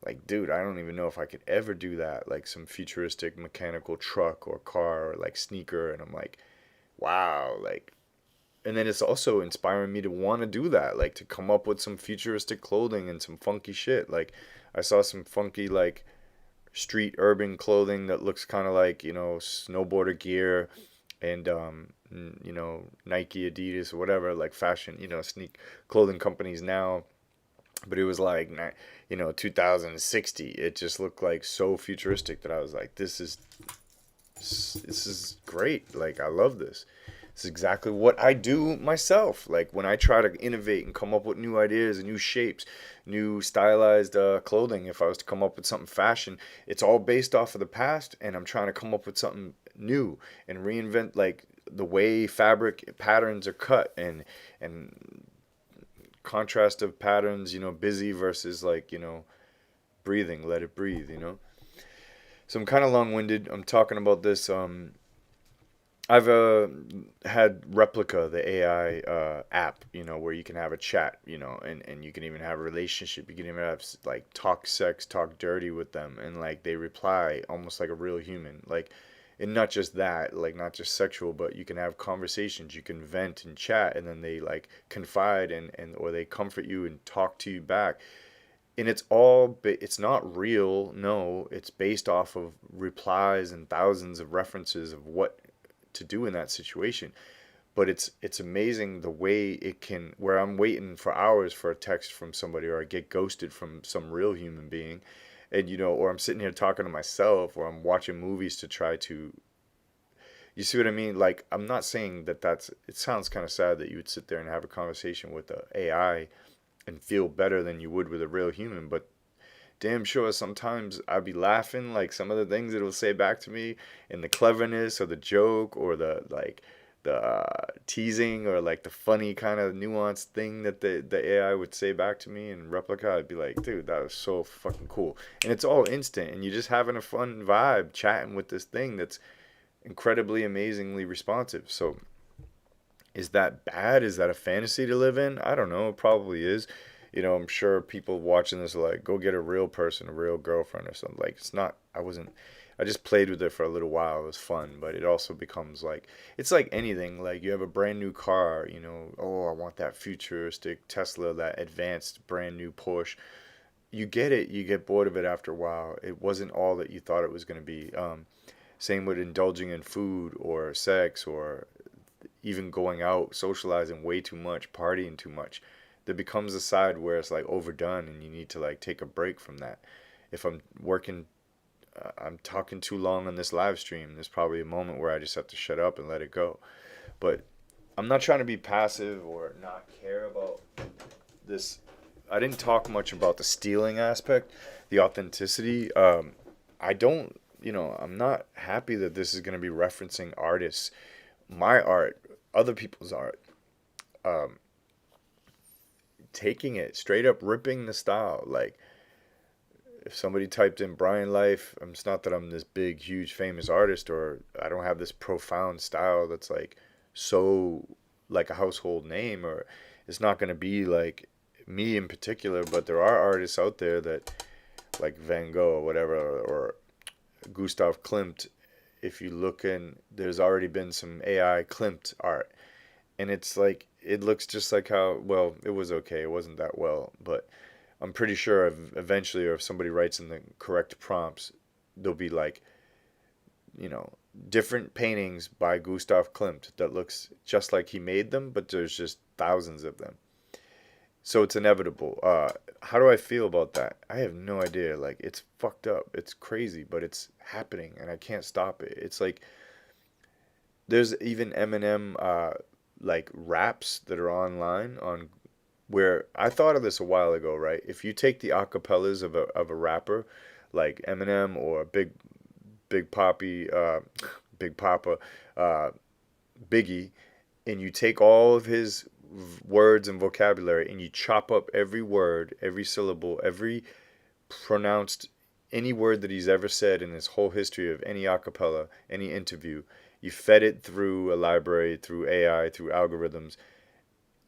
Like, dude, I don't even know if I could ever do that. Like some futuristic mechanical truck or car or like sneaker, and I'm like, wow, like, and then it's also inspiring me to want to do that, like to come up with some futuristic clothing and some funky shit. Like I saw some funky like street urban clothing that looks kind of like, snowboarder gear, and Nike, Adidas, or whatever, like fashion, sneak clothing companies now. But it was like 2060. It just looked like so futuristic that I was like, this is great. Like I love this. It's exactly what I do myself. Like when I try to innovate and come up with new ideas and new shapes, new stylized clothing. If I was to come up with something fashion, it's all based off of the past, and I'm trying to come up with something new and reinvent like the way fabric patterns are cut, and contrast of patterns, busy versus like, breathing, let it breathe, So I'm kind of long-winded. I'm talking about this. I've had Replica, the AI app, where you can have a chat, and you can even have a relationship. You can even have like talk sex, talk dirty with them, and like they reply almost like a real human. Like, and not just that, like not just sexual, but you can have conversations. You can vent and chat, and then they like confide and or they comfort you and talk to you back. And it's not real. No, it's based off of replies and thousands of references of what to do in that situation. But it's amazing the way it can, where I'm waiting for hours for a text from somebody, or I get ghosted from some real human being, and or I'm sitting here talking to myself, or I'm watching movies to try to, you see what I mean? Like, I'm not saying that it sounds kind of sad that you would sit there and have a conversation with the AI and feel better than you would with a real human, but damn sure sometimes I'd be laughing, like some of the things it'll say back to me, and the cleverness or the joke or the teasing, or like the funny kind of nuanced thing that the AI would say back to me in Replica. I'd be like, dude, that was so fucking cool. And it's all instant, and you're just having a fun vibe chatting with this thing that's incredibly amazingly responsive. So is that bad? Is that a fantasy to live in? I don't know. It probably is. I'm sure people watching this are like, go get a real person, a real girlfriend or something. Like, it's not, I just played with it for a little while. It was fun, but it also becomes like, it's like anything. Like, you have a brand new car, oh, I want that futuristic Tesla, that advanced brand new Porsche. You get it, you get bored of it after a while. It wasn't all that you thought it was going to be. Same with indulging in food or sex, or even going out, socializing way too much, partying too much. There becomes a side where it's like overdone, and you need to like take a break from that. If I'm working, I'm talking too long on this live stream, there's probably a moment where I just have to shut up and let it go. But I'm not trying to be passive or not care about this. I didn't talk much about the stealing aspect, the authenticity. I don't, I'm not happy that this is going to be referencing artists, my art, other people's art, um, taking it straight up, ripping the style. Like, if somebody typed in Brian Life, it's not that I'm this big, huge, famous artist, or I don't have this profound style that's like so like a household name, or it's not going to be like me in particular. But there are artists out there that, like Van Gogh or whatever, or Gustav Klimt. If you look in, there's already been some AI Klimt art, and it's like, it looks just like how, well, it was okay, it wasn't that well, but I'm pretty sure eventually, or if somebody writes in the correct prompts, there'll be like, you know different paintings by Gustav Klimt that looks just like he made them, but there's just thousands of them. So it's inevitable. How do I feel about that? I have no idea. Like, it's fucked up, it's crazy, but it's happening and I can't stop it. It's like, there's even Eminem like raps that are online, on where I thought of this a while ago, right? If you take the acapellas of a rapper like Eminem or Big Poppy, Big Papa, uh, Biggie, and you take all of his words and vocabulary and you chop up every word, every syllable, every pronounced, any word that he's ever said in his whole history of any acapella, any interview, you fed it through a library, through AI, through algorithms,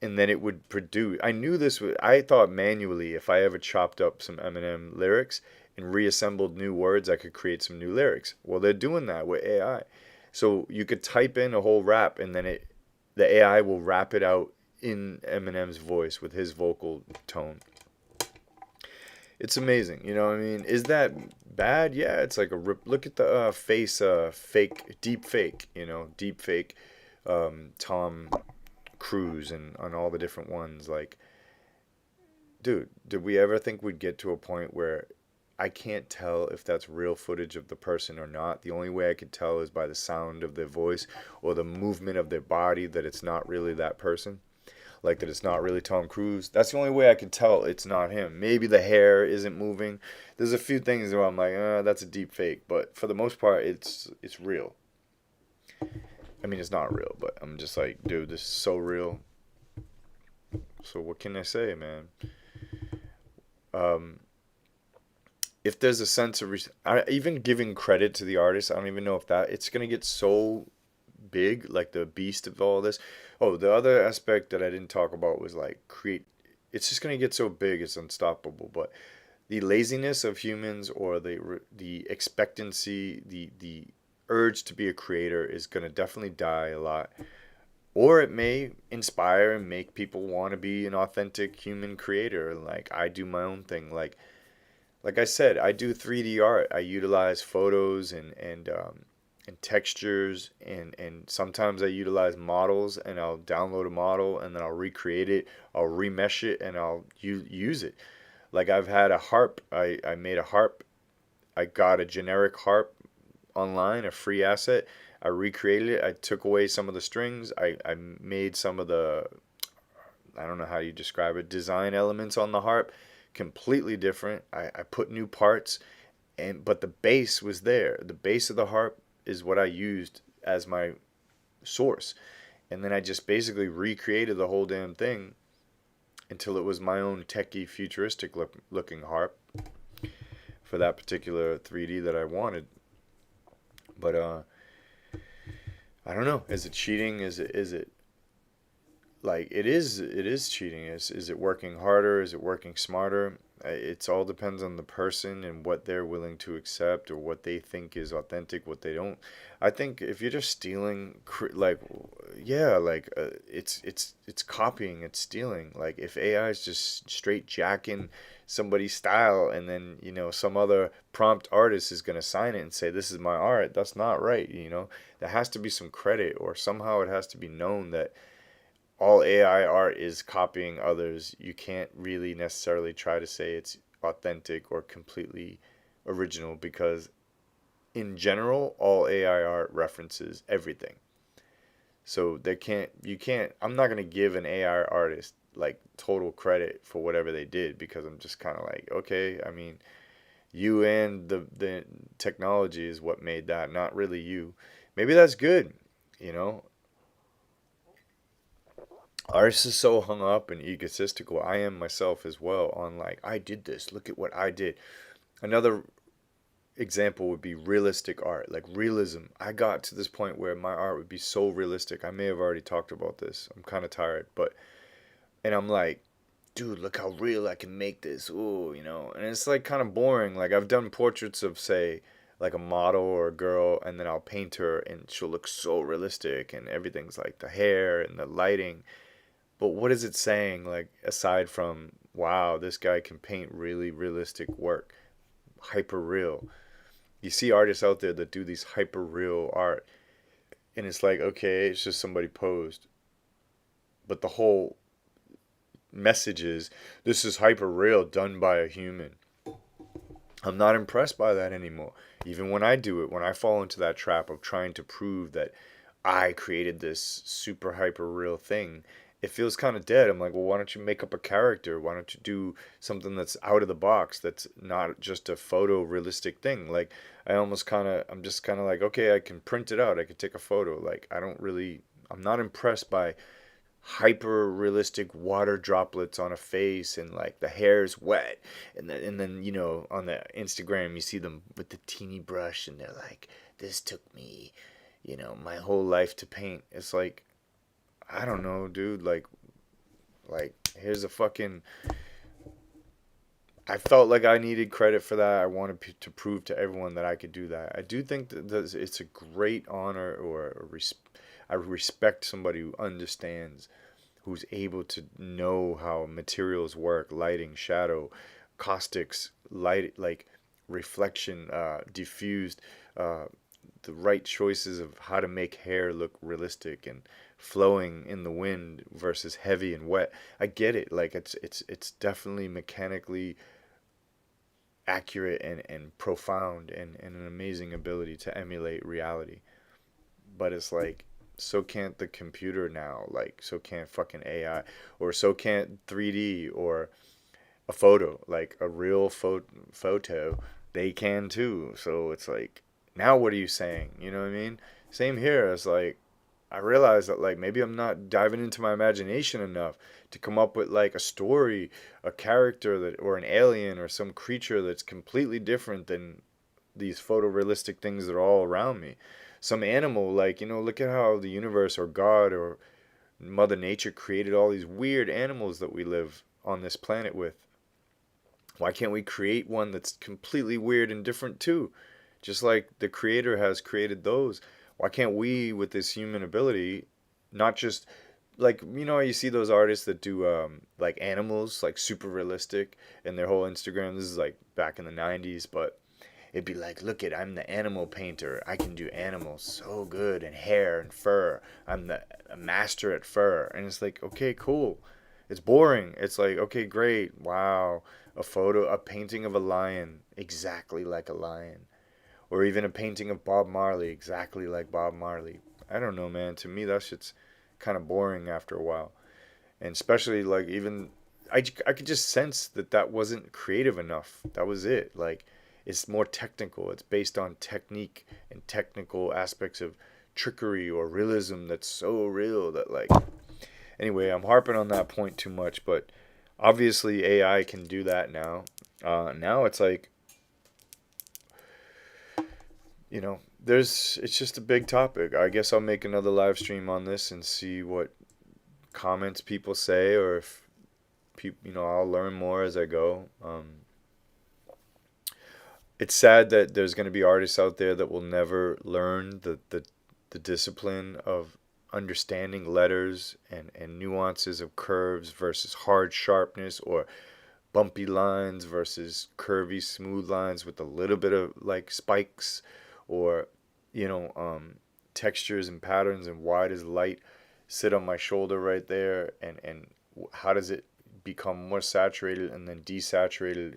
and then it would produce. I knew this was, I thought manually, if I ever chopped up some Eminem lyrics and reassembled new words, I could create some new lyrics. Well, they're doing that with AI. So you could type in a whole rap, and then the AI will rap it out in Eminem's voice with his vocal tone. It's amazing. I mean, is that bad? Yeah, it's like a rip. Look at the face, fake, deep fake, deep fake, Tom Cruise, and on all the different ones. Like, dude, did we ever think we'd get to a point where I can't tell if that's real footage of the person or not? The only way I could tell is by the sound of their voice or the movement of their body, that it's not really that person. Like, that it's not really Tom Cruise. That's the only way I could tell it's not him. Maybe the hair isn't moving. There's a few things where I'm like, that's a deep fake. But for the most part, it's real. I mean, it's not real, but I'm just like, dude, this is so real. So what can I say, man? Um, if there's a sense of even giving credit to the artist, I don't even know if that it's gonna get so big, like the beast of all this. Oh, the other aspect that I didn't talk about was like create. It's just gonna get so big, it's unstoppable. But the laziness of humans, or the expectancy, the urge to be a creator is gonna definitely die a lot. Or it may inspire and make people want to be an authentic human creator. Like I do my own thing. Like I said, I do 3D art. I utilize photos and textures, and sometimes I utilize models, and I'll download a model and then I'll recreate it. I'll remesh it and I'll use it. Like I've had a harp. I made a harp. I got a generic harp online, a free asset. I recreated it. I took away some of the strings. I made some of the, I don't know how you describe it, design elements on the harp completely different. I put new parts, and but the bass was there. The bass of the harp is what I used as my source. And then I just basically recreated the whole damn thing until it was my own techie futuristic looking harp for that particular 3D that I wanted. But I don't know. Is it cheating? Is it like it is cheating. Is it working harder? Is it working smarter? It's all depends on the person and what they're willing to accept, or what they think is authentic, what they don't. I think if you're just stealing, like, yeah, like, it's copying, it's stealing. Like if AI is just straight jacking somebody's style, and then some other prompt artist is gonna sign it and say this is my art, that's not right. There has to be some credit, or somehow it has to be known that all AI art is copying others. You can't really necessarily try to say it's authentic or completely original, because in general, all AI art references everything. So I'm not going to give an AI artist like total credit for whatever they did, because I'm just kind of like, okay, I mean, you and the technology is what made that, not really you. Maybe that's good, you know. Ours is so hung up and egotistical. I am myself as well, on like, I did this, look at what I did. Another example would be realistic art, like realism. I got to this point where my art would be so realistic. I may have already talked about this. I'm kind of tired, but and I'm like, dude, look how real I can make this. Ooh, and it's like kind of boring. Like I've done portraits of, say, like a model or a girl, and then I'll paint her and she'll look so realistic, and everything's like the hair and the lighting. But what is it saying, like, aside from, wow, this guy can paint really realistic work, hyper real? You see artists out there that do these hyper real art, and it's like, okay, it's just somebody posed. But the whole message is, this is hyper real done by a human. I'm not impressed by that anymore. Even when I do it, when I fall into that trap of trying to prove that I created this super hyper real thing, it feels kind of dead. I'm like, well, why don't you make up a character? Why don't you do something that's out of the box, that's not just a photo realistic thing? Like, I'm just kind of like, okay, I can print it out. I can take a photo. Like, I'm not impressed by hyper realistic water droplets on a face, and like the hair's wet, and then on the Instagram you see them with the teeny brush, and they're like, this took me my whole life to paint. It's like, I don't know, dude. Like here's a fucking, I felt like I needed credit for that. I wanted to prove to everyone that I could do that. I do think that it's a great honor, or I respect somebody who understands, who's able to know how materials work, lighting, shadow, caustics, light, like reflection, diffused, uh, the right choices of how to make hair look realistic and flowing in the wind versus heavy and wet. I get it. Like it's definitely mechanically accurate and profound, and an amazing ability to emulate reality. But it's like, so can't the computer now, like so can't fucking AI, or so can't 3D, or a photo, like a real photo, they can too. So it's like, now what are you saying? You know what I mean? Same here. It's like, I realized that like maybe I'm not diving into my imagination enough to come up with like a story, a character that or an alien or some creature that's completely different than these photorealistic things that are all around me. Some animal, like, look at how the universe or God or Mother Nature created all these weird animals that we live on this planet with. Why can't we create one that's completely weird and different too? Just like the creator has created those. Why can't we, with this human ability, not just like, you see those artists that do like animals, like super realistic, and their whole Instagram. This is like back in the '90s, but it'd be like, look it, I'm the animal painter. I can do animals so good, and hair and fur. I'm the a master at fur. And it's like, okay, cool. It's boring. It's like, okay, great. Wow. A painting of a lion, exactly like a lion. Or even a painting of Bob Marley, exactly like Bob Marley. I don't know, man. To me, that shit's kind of boring after a while. And especially, like, even I could just sense that that wasn't creative enough. That was it. Like, it's more technical. It's based on technique and technical aspects of trickery or realism that's so real that, like, anyway, I'm harping on that point too much, but obviously AI can do that now. Now it's like, it's just a big topic. I guess I'll make another live stream on this and see what comments people say, or if people, I'll learn more as I go. It's sad that there's going to be artists out there that will never learn the discipline of understanding letters and nuances of curves versus hard sharpness, or bumpy lines versus curvy smooth lines with a little bit of like spikes, or you know um, textures and patterns, and why does light sit on my shoulder right there, and how does it become more saturated and then desaturated.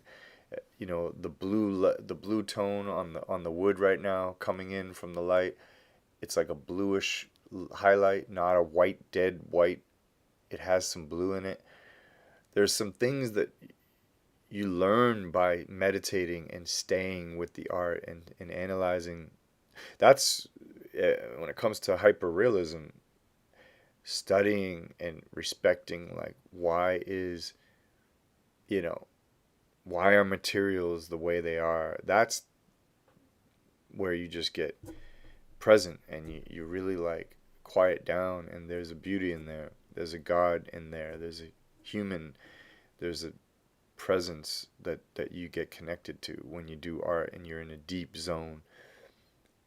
The blue tone on the wood right now coming in from the light, it's like a bluish highlight, not a white, dead white. It has some blue in it. There's some things that you learn by meditating and staying with the art, and analyzing. That's when it comes to hyperrealism, studying and respecting, like, you know why are materials the way they are. That's where you just get present, and you really like quiet down, and there's a beauty in there, there's a God in there, there's a human, there's a presence that you get connected to when you do art, and you're in a deep zone.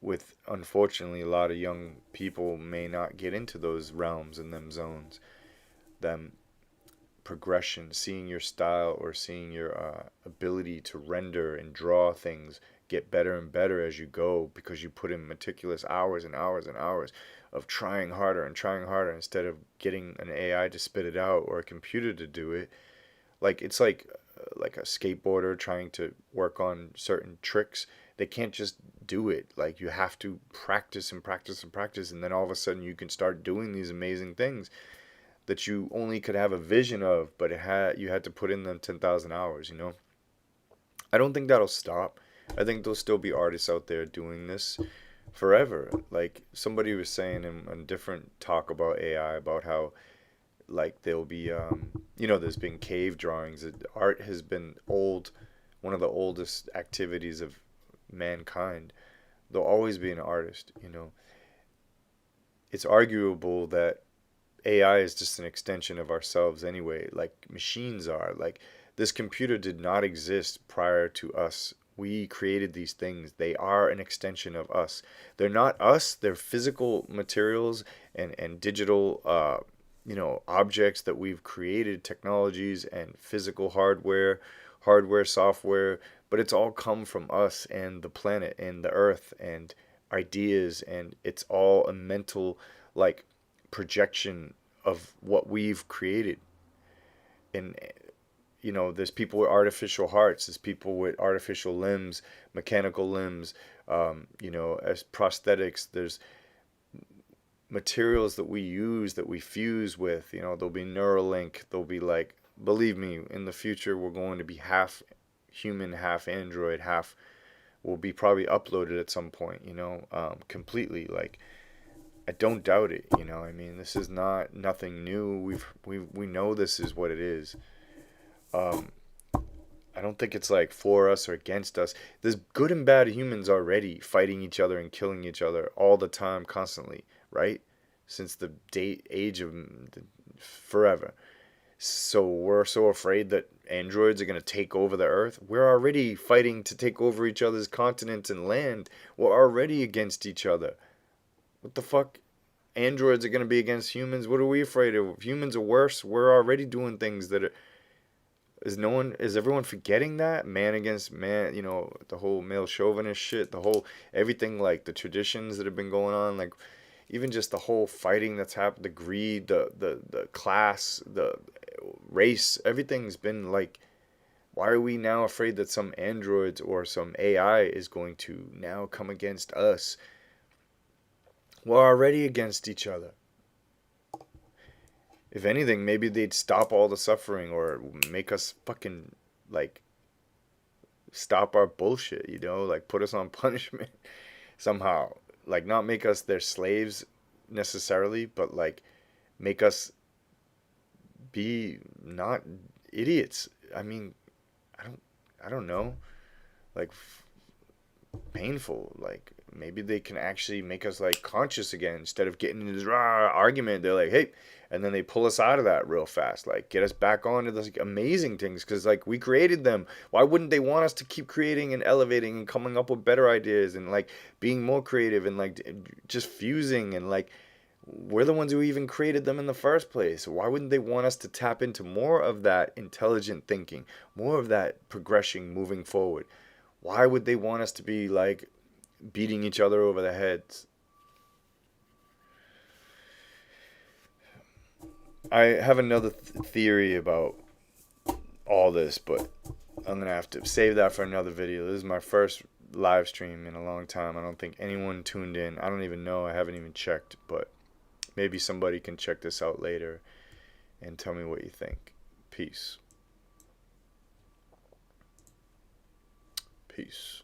With, unfortunately, a lot of young people may not get into those realms and them zones, them progression, seeing your style, or seeing your ability to render and draw things get better and better as you go, because you put in meticulous hours and hours and hours of trying harder and trying harder, instead of getting an AI to spit it out or a computer to do it. Like, it's like a skateboarder trying to work on certain tricks. They can't just do it. Like, you have to practice and practice and practice, and then all of a sudden you can start doing these amazing things that you only could have a vision of, but you had to put in them 10,000 hours. I don't think that'll stop. I think there'll still be artists out there doing this forever. Like, somebody was saying in different talk about AI, about how, like, there'll be there's been cave drawings. Art has been one of the oldest activities of mankind. There'll always be an artist. It's arguable that AI is just an extension of ourselves anyway, like machines are. Like, this computer did not exist prior to us. We created these things. They are an extension of us. They're not us, they're physical materials and digital objects that we've created, technologies and physical hardware, software, but it's all come from us and the planet and the earth and ideas, and it's all a mental, like, projection of what we've created. And there's people with artificial hearts, there's people with artificial limbs, mechanical limbs, as prosthetics. There's materials that we use, that we fuse with. There'll be Neuralink. There'll be, like, believe me, in the future we're going to be half human, half android, half will be probably uploaded at some point. Completely, like. I don't doubt it. You know, I mean, this is not nothing new. We know this is what it is. Um, I don't think it's like for us or against us. There's good and bad humans already fighting each other and killing each other all the time, constantly, right? Since the age of forever. So we're so afraid that androids are going to take over the earth. We're already fighting to take over each other's continents and land. We're already against each other. What the fuck? Androids are going to be against humans. What are we afraid of? If humans are worse, we're already doing things that are. Is everyone forgetting that? Man against man, you know, the whole male chauvinist shit, the whole everything, like the traditions that have been going on, like even just the whole fighting that's happened, the greed, the class, the race, everything's been like, why are we now afraid that some androids or some AI is going to now come against us? We're already against each other. If anything, maybe they'd stop all the suffering or make us fucking like stop our bullshit, you know, like put us on punishment somehow. Like not make us their slaves necessarily, but like make us be not idiots. I mean, I don't I don't know. Like painful. Like maybe they can actually make us like conscious again instead of getting in this argument. They're like, hey, and then they pull us out of that real fast. Like get us back onto those like, amazing things because like we created them. Why wouldn't they want us to keep creating and elevating and coming up with better ideas and like being more creative and like just fusing and like we're the ones who even created them in the first place. Why wouldn't they want us to tap into more of that intelligent thinking, more of that progression moving forward? Why would they want us to be like beating each other over the heads? I have another theory about all this, but I'm gonna have to save that for another video. This is my first live stream in a long time. I don't think anyone tuned in. I don't even know. I haven't even checked, but maybe somebody can check this out later and tell me what you think. Peace. Peace.